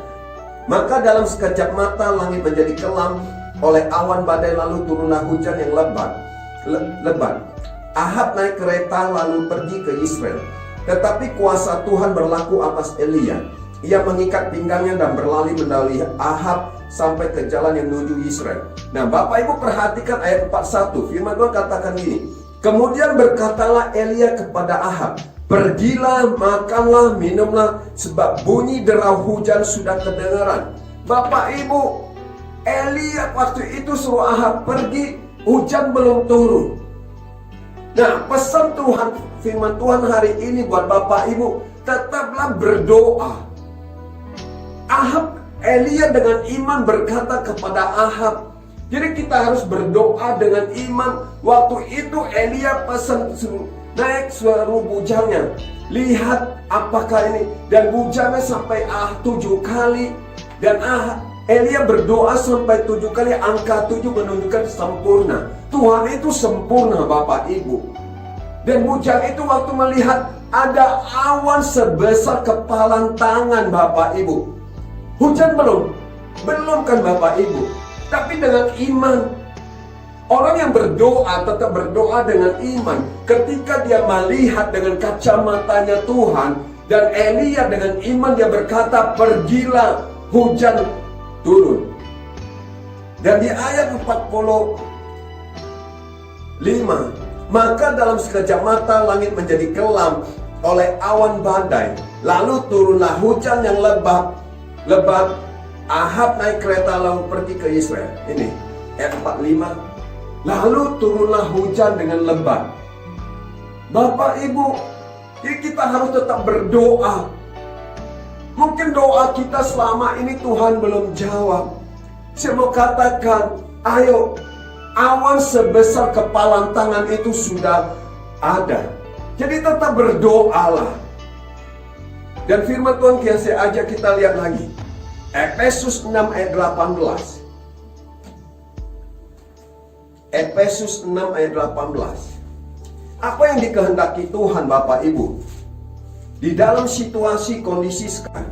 Maka dalam sekejap mata langit menjadi kelam oleh awan badai, lalu turunlah hujan yang lebat. Ahab naik kereta lalu pergi ke Israel. Tetapi kuasa Tuhan berlaku atas Elia. Ia mengikat pinggangnya dan berlari mendahului Ahab sampai ke jalan yang menuju Israel. Nah, Bapak Ibu perhatikan ayat 41. Firman Tuhan katakan gini. Kemudian berkatalah Elia kepada Ahab, pergilah, makanlah, minumlah, sebab bunyi derau hujan sudah kedengaran. Bapak Ibu, Elia waktu itu suruh Ahab pergi, hujan belum turun. Nah, pesan Tuhan, firman Tuhan hari ini buat Bapak Ibu, tetaplah berdoa. Elia dengan iman berkata kepada Ahab. Jadi kita harus berdoa dengan iman. Waktu itu Elia pesan naik suruh bujangnya, lihat apakah ini, dan bujangnya sampai 7 kali. Dan Elia berdoa sampai 7 kali. Angka 7 menunjukkan sempurna. Tuhan itu sempurna Bapak Ibu. Dan bujang itu waktu melihat ada awan sebesar kepalan tangan Bapak Ibu. Hujan belum kan Bapak Ibu. Tapi dengan iman. Orang yang berdoa tetap berdoa dengan iman. Ketika dia melihat dengan kacamatanya Tuhan. Dan Elia dengan iman dia berkata, pergilah, hujan turun. Dan di ayat 45, maka dalam sekejap mata langit menjadi kelam oleh awan badai. Lalu turunlah hujan yang lebat. Ahab naik kereta lalu pergi ke Israel. Ini ayat 45. Lalu turunlah hujan dengan lebat. Bapak Ibu, jadi kita harus tetap berdoa. Mungkin doa kita selama ini Tuhan belum jawab. Saya mau katakan, ayo, awan sebesar kepalan tangan itu sudah ada. Jadi tetap berdoalah. Dan firman Tuhan yang saya ajak kita lihat lagi. Efesus 6 ayat 18. Efesus 6 ayat 18. Apa yang dikehendaki Tuhan Bapak Ibu? Di dalam situasi kondisi sekarang,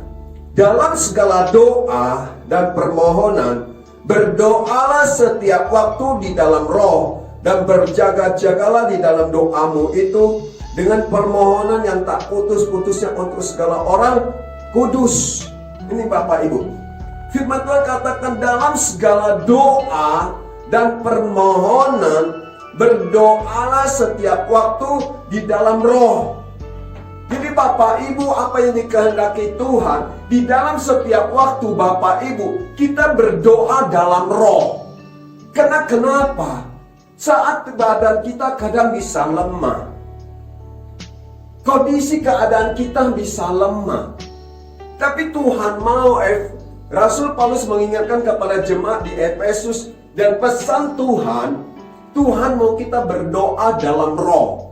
dalam segala doa dan permohonan, berdoalah setiap waktu di dalam roh, dan berjaga-jagalah di dalam doamu itu dengan permohonan yang tak putus-putusnya untuk segala orang kudus. Ini Bapak Ibu, firman Tuhan katakan dalam segala doa dan permohonan, berdoalah setiap waktu di dalam roh. Jadi Bapak Ibu, apa yang dikehendaki Tuhan, di dalam setiap waktu Bapak Ibu, kita berdoa dalam roh. Karena kenapa? Saat badan kita kadang bisa lemah, kondisi keadaan kita bisa lemah. Tapi Tuhan mau, Rasul Paulus mengingatkan kepada jemaat di Efesus, dan pesan Tuhan mau kita berdoa dalam roh.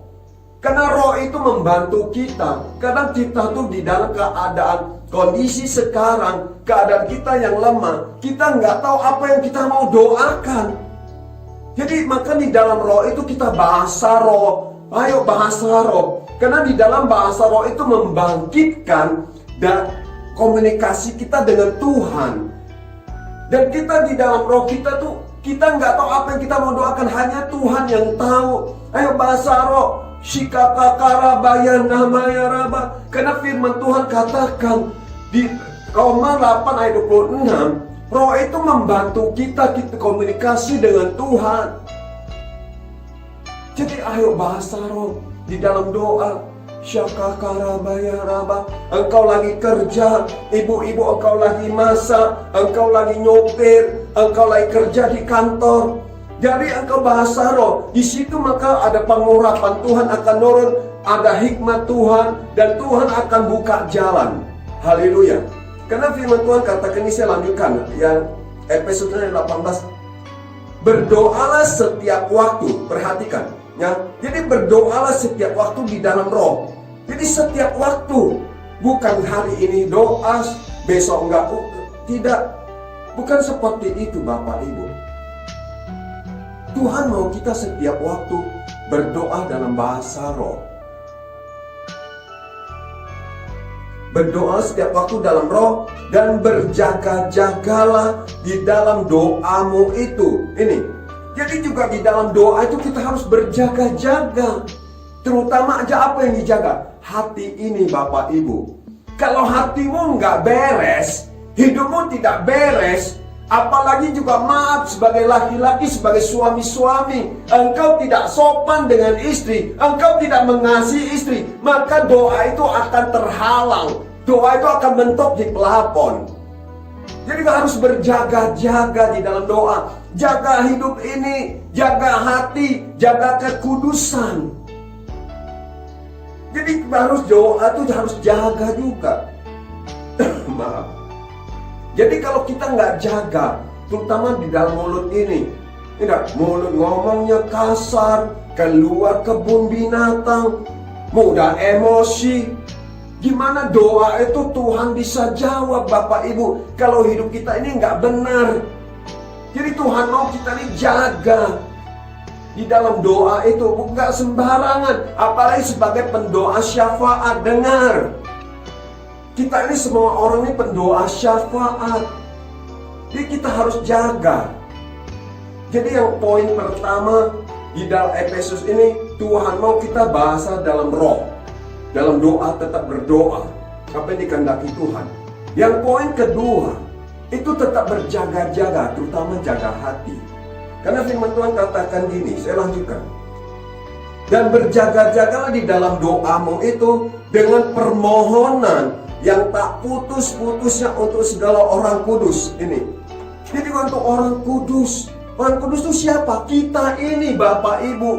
Karena roh itu membantu kita. Kadang kita tuh di dalam keadaan kondisi sekarang, keadaan kita yang lemah, kita nggak tahu apa yang kita mau doakan. Jadi maka di dalam roh itu kita bahasa roh. Ayo bahasa roh. Karena di dalam bahasa roh itu membangkitkan dan komunikasi kita dengan Tuhan. Dan kita di dalam roh kita tuh, kita nggak tahu apa yang kita mau doakan, hanya Tuhan yang tahu. Ayo bahasa roh. Shikakakara namaya raba. Karena firman Tuhan katakan di Roma 8 ayat 26, roh itu membantu kita komunikasi dengan Tuhan. Jadi ayo bahasa roh di dalam doa. Shakakara raba. Engkau lagi kerja, ibu-ibu engkau lagi masak, engkau lagi nyopir, engkau lagi kerja di kantor. Jadi engkau bahasa roh, di situ maka ada pengurapan Tuhan akan turun, ada hikmat Tuhan, dan Tuhan akan buka jalan. Haleluya. Karena firman Tuhan katakan, ini saya lanjutkan, yang Efesus 18, berdoalah setiap waktu. Perhatikan, ya. Jadi berdoalah setiap waktu di dalam roh. Jadi setiap waktu, bukan hari ini doa, besok enggak, tidak. Bukan seperti itu Bapak Ibu. Tuhan mau kita setiap waktu berdoa dalam bahasa roh. Berdoa setiap waktu dalam roh, dan berjaga-jagalah di dalam doamu itu. Ini. Jadi juga di dalam doa itu kita harus berjaga-jaga. Terutama aja apa yang dijaga? Hati ini Bapak Ibu. Kalau hatimu nggak beres, hidupmu tidak beres, apalagi juga maaf sebagai laki-laki, sebagai suami-suami, engkau tidak sopan dengan istri, engkau tidak mengasihi istri, maka doa itu akan terhalang. Doa itu akan mentok di pelapon. Jadi harus berjaga-jaga di dalam doa. Jaga hidup ini, jaga hati, jaga kekudusan. Jadi harus doa itu harus jaga juga. Maaf. Jadi kalau kita nggak jaga, terutama di dalam mulut ini, tidak, mulut ngomongnya kasar, keluar kebun binatang, mudah emosi. Gimana doa itu Tuhan bisa jawab Bapak Ibu kalau hidup kita ini nggak benar. Jadi Tuhan mau kita ini jaga di dalam doa itu, bukan sembarangan. Apalagi sebagai pendoa syafaat, dengar. Kita ini semua orang ini pendoa syafaat. Jadi kita harus jaga. Jadi yang poin pertama di dalam Efesus ini, Tuhan mau kita bahasa dalam roh. Dalam doa tetap berdoa. Apa yang dikehendaki Tuhan. Yang poin kedua, itu tetap berjaga-jaga, terutama jaga hati. Karena firman Tuhan katakan gini, saya lanjutkan. Dan berjaga-jagalah di dalam doamu itu dengan permohonan yang tak putus-putusnya untuk segala orang kudus. Ini. Jadi untuk orang kudus. Orang kudus itu siapa? Kita ini Bapak Ibu.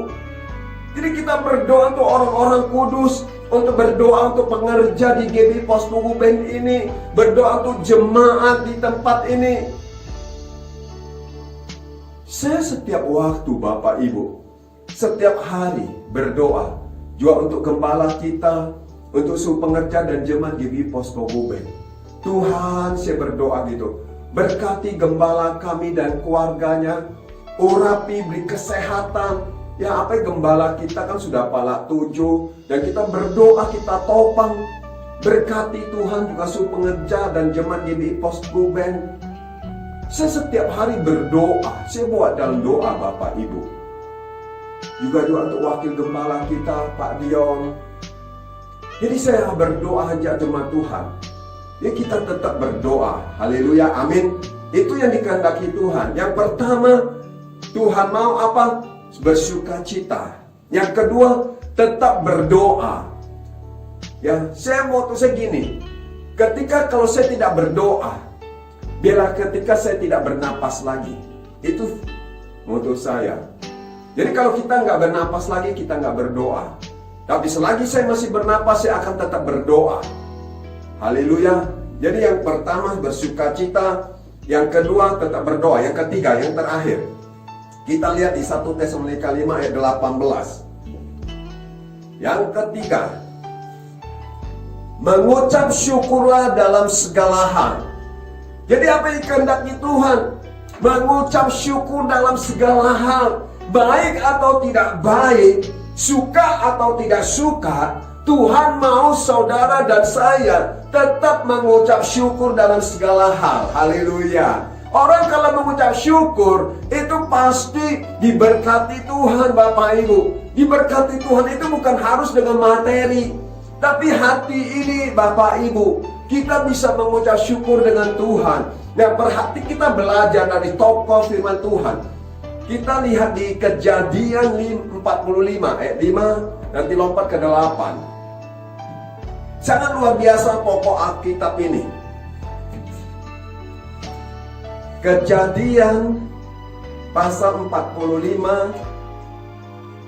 Jadi kita berdoa untuk orang-orang kudus, untuk berdoa untuk pengerja di GB Pos Tuguben ini, berdoa untuk jemaat di tempat ini. Saya setiap waktu Bapak Ibu, setiap hari berdoa juga untuk gembala kita, untuk suhu pengerja dan jemaat GB Pos Tuguben. Tuhan, saya berdoa gitu, berkati gembala kami dan keluarganya, urapi, beri kesehatan. Ya apa gembala kita kan sudah pala 7, dan kita berdoa, kita topang. Berkati Tuhan juga suhu pengerja dan jemaat GB Pos Tuguben. Saya setiap hari berdoa, saya buat dalam doa Bapak Ibu. Juga untuk wakil gembala kita Pak Dion. Jadi saya berdoa aja jemaat Tuhan. Ya kita tetap berdoa. Haleluya, amin. Itu yang dikehendaki Tuhan. Yang pertama, Tuhan mau apa? Bersukacita. Yang kedua, tetap berdoa. Ya, saya mau tuh segini. Ketika kalau saya tidak berdoa, bila ketika saya tidak bernapas lagi, itu menurut saya. Jadi kalau kita nggak bernapas lagi, kita nggak berdoa. Tapi selagi saya masih bernapas, saya akan tetap berdoa. Haleluya. Jadi yang pertama bersukacita, yang kedua tetap berdoa, yang ketiga, yang terakhir. Kita lihat di 1 Tesalonika 5 ayat 18. Yang ketiga, mengucap syukurlah dalam segala hal. Jadi apa yang dikehendaki Tuhan? Mengucap syukur dalam segala hal. Baik atau tidak baik, suka atau tidak suka, Tuhan mau saudara dan saya tetap mengucap syukur dalam segala hal. Haleluya. Orang kalau mengucap syukur, itu pasti diberkati Tuhan Bapak Ibu. Diberkati Tuhan itu bukan harus dengan materi, tapi hati ini Bapak Ibu. Kita bisa mengucap syukur dengan Tuhan. Dan berhati kita belajar dari tokoh firman Tuhan. Kita lihat di Kejadian 45 ayat 5, nanti lompat ke 8. Sangat luar biasa pokok Alkitab ini. Kejadian pasal 45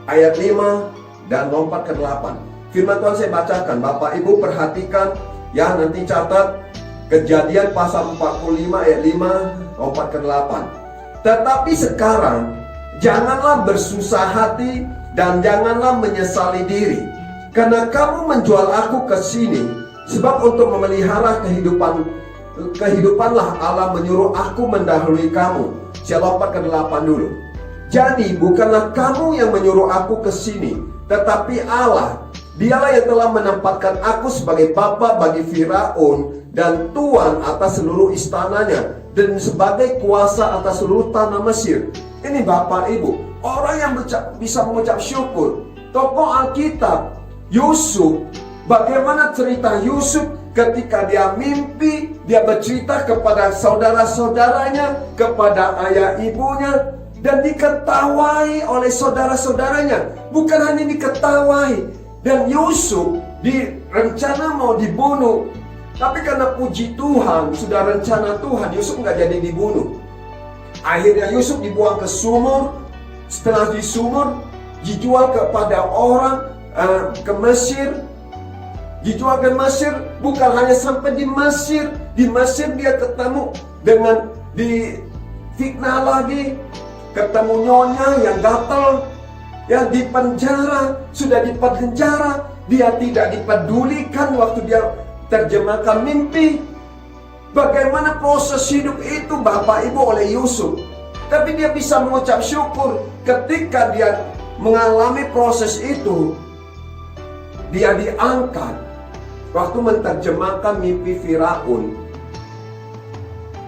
ayat 5 dan lompat ke 8. Firman Tuhan saya bacakan, Bapak Ibu perhatikan ya, nanti catat. Kejadian pasal 45 ayat 5 lompat ke 8. Tetapi sekarang janganlah bersusah hati dan janganlah menyesali diri, karena kamu menjual aku ke sini, sebab untuk memelihara kehidupanlah Allah menyuruh aku mendahului kamu. Saya lompat ke 8 dulu. Jadi bukanlah kamu yang menyuruh aku ke sini, tetapi Allah. Dialah yang telah menempatkan aku sebagai bapa bagi Firaun dan tuan atas seluruh istananya, dan sebagai kuasa atas seluruh tanah Mesir. Ini Bapak Ibu, orang yang bisa mengucap syukur. Tokoh Alkitab Yusuf, bagaimana cerita Yusuf ketika dia mimpi, dia bercerita kepada saudara-saudaranya, kepada ayah ibunya, dan diketawai oleh saudara-saudaranya. Bukan hanya diketawai, dan Yusuf direncana mau dibunuh. Tapi karena puji Tuhan, sudah rencana Tuhan, Yusuf nggak jadi dibunuh. Akhirnya Yusuf dibuang ke sumur. Setelah di sumur, dijual kepada orang ke Mesir. Dijual ke Mesir, bukan hanya sampai di Mesir. Di Mesir dia ketemu dengan difitnah lagi, ketemu nyonya yang gatal, ya di penjara. Sudah di penjara, dia tidak dipedulikan waktu dia terjemahkan mimpi. Bagaimana proses hidup itu Bapak Ibu oleh Yusuf. Tapi dia bisa mengucap syukur ketika dia mengalami proses itu. Dia diangkat waktu menerjemahkan mimpi Firaun.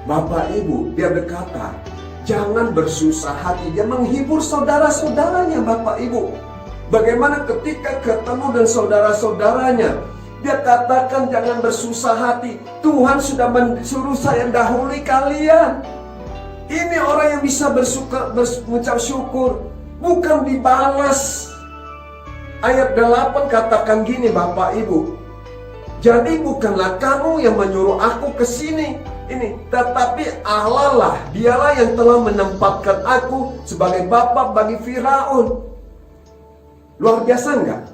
Bapak Ibu, dia berkata, jangan bersusah hati. Dia menghibur saudara-saudaranya Bapak Ibu. Bagaimana ketika ketemu dengan saudara-saudaranya, dia katakan jangan bersusah hati. Tuhan sudah mensuruh saya dahului kalian. Ini orang yang bisa mengucap syukur. Bukan dibalas. ayat 8 katakan gini Bapak Ibu. Jadi bukanlah kamu yang menyuruh aku ke sini, tetapi Allah lah, dialah yang telah menempatkan aku sebagai bapa bagi Firaun. Luar biasa enggak?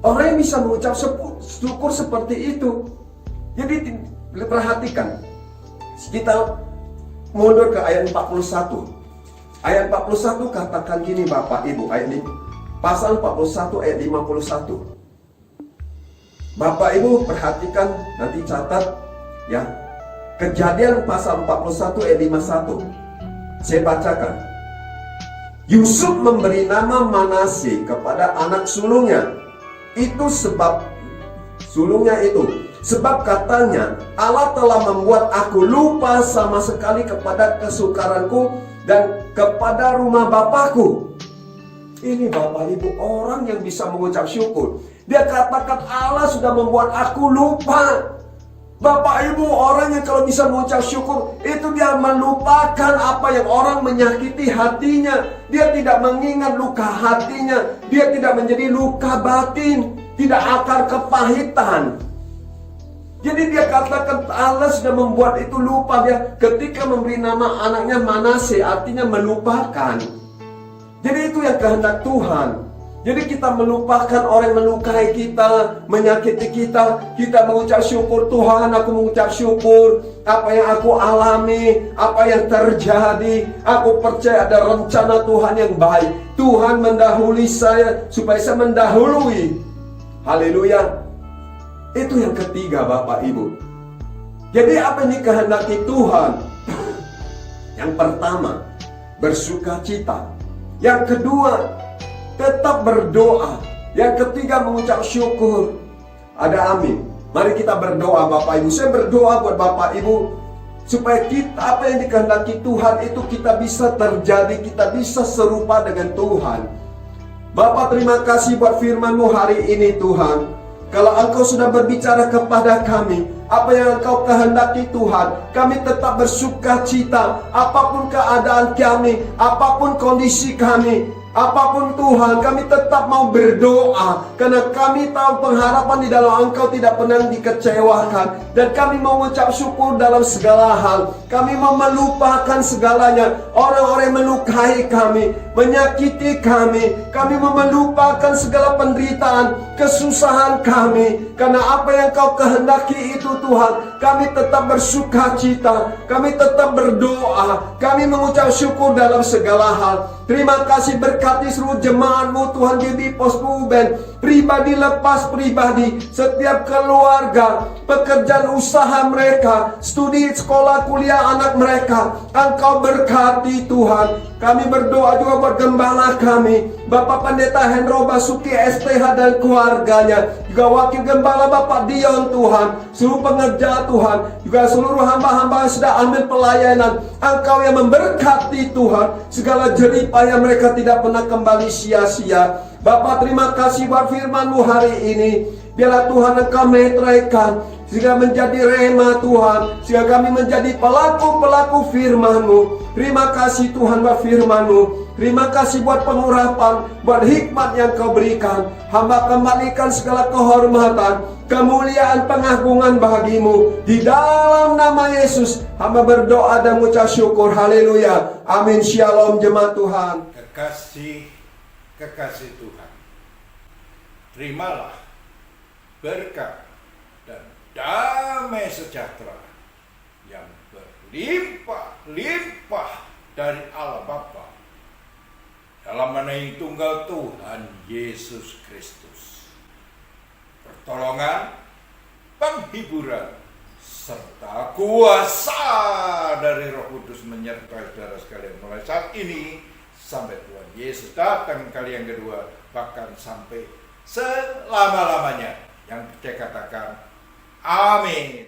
Orang yang bisa mengucap syukur seperti itu. Jadi perhatikan. Kita mundur ke ayat 41. Ayat 41 katakan gini Bapak Ibu, ayat ini. Pasal 41 ayat 51. Bapak Ibu perhatikan, nanti catat ya. Kejadian pasal 41 ayat 51. Saya bacakan. Yusuf memberi nama Manasye kepada anak sulungnya. Itu sebab sulungnya itu. Sebab katanya, Allah telah membuat aku lupa sama sekali kepada kesukaranku dan kepada rumah Bapakku. Ini Bapak Ibu, orang yang bisa mengucap syukur. Dia katakan Allah sudah membuat aku lupa. Bapak Ibu, orang yang kalau bisa mengucap syukur, itu dia melupakan apa yang orang menyakiti hatinya. Dia tidak mengingat luka hatinya. Dia tidak menjadi luka batin, tidak akar kepahitan. Jadi dia katakan Allah sudah membuat itu lupa. Dia ketika memberi nama anaknya Manasye, artinya melupakan. Jadi itu yang kehendak Tuhan. Jadi kita melupakan orang yang melukai kita, menyakiti kita. Kita mengucap syukur, Tuhan aku mengucap syukur. Apa yang aku alami, apa yang terjadi, aku percaya ada rencana Tuhan yang baik. Tuhan mendahului saya supaya saya mendahului. Haleluya. Itu yang ketiga Bapak Ibu. Jadi apa yang dikehendaki Tuhan? Yang pertama, bersukacita. Yang kedua, tetap berdoa. Yang ketiga, mengucap syukur. Ada amin. Mari kita berdoa Bapak Ibu. Saya berdoa buat Bapak Ibu supaya kita, apa yang dikehendaki Tuhan itu kita bisa terjadi, kita bisa serupa dengan Tuhan. Bapak terima kasih buat firman-Mu hari ini Tuhan. Kalau Engkau sudah berbicara kepada kami, apa yang Engkau kehendaki Tuhan, kami tetap bersukacita. Apapun keadaan kami, apapun kondisi kami, apapun Tuhan, kami tetap mau berdoa. Karena kami tahu pengharapan di dalam Engkau tidak pernah dikecewakan. Dan kami mau mengucap syukur dalam segala hal. Kami mau melupakan segalanya. Orang-orang yang melukai kami, menyakiti kami. Kami mau melupakan segala penderitaan, kesusahan kami. Karena apa yang Kau kehendaki itu Tuhan, kami tetap bersukacita. Kami tetap berdoa. Kami mengucap syukur dalam segala hal. Terima kasih berkati seluruh jemaat-Mu Tuhan di Bipos Uben, pribadi lepas pribadi, setiap keluarga, pekerjaan usaha mereka, studi sekolah kuliah anak mereka. Engkau berkati Tuhan. Kami berdoa juga buat gembala kami, Bapak Pendeta Hendro Basuki SPH dan keluarganya, juga Wakil Gembala Bapak Dion Tuhan, seluruh pengerja Tuhan, juga seluruh hamba-hamba yang sudah ambil pelayanan. Engkau yang memberkati Tuhan, segala jerih payah mereka tidak pernah kembali sia-sia. Bapak terima kasih buat firman-Mu hari ini. Biarlah Tuhan Engkau meteraikan, sehingga menjadi rema Tuhan, sehingga kami menjadi pelaku-pelaku firman-Mu. Terima kasih Tuhan buat firman-Mu. Terima kasih buat pengurapan, buat hikmat yang Kau berikan. Hamba kembalikan segala kehormatan, kemuliaan, pengagungan bagi-Mu. Di dalam nama Yesus, hamba berdoa dan mengucap syukur. Haleluya. Amin. Shalom jemaat Tuhan. Kekasih Tuhan, terimalah berkat dan damai sejahtera yang berlimpah-limpah dari Allah Bapa dalam menaik tunggal Tuhan Yesus Kristus. Pertolongan, penghiburan, serta kuasa dari Roh Kudus menyertai saudara sekalian mulai saat ini sampai Tuhan Yesus datang kali yang kedua, bahkan sampai selama-lamanya. Yang percaya katakan amin.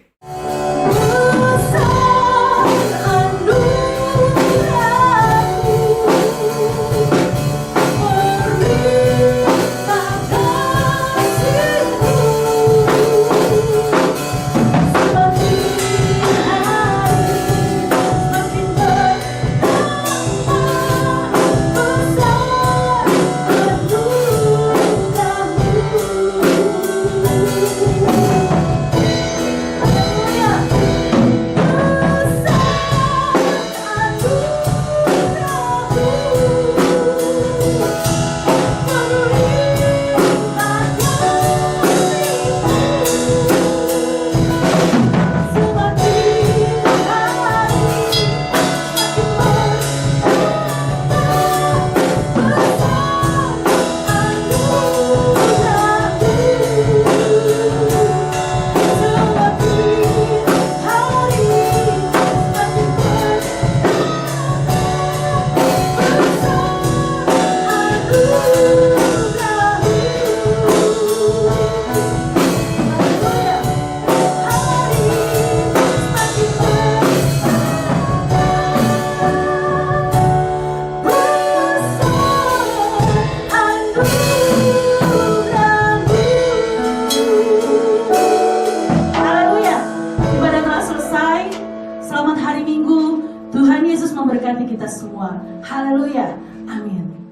Yesus memberkati kita semua. Haleluya. Amin.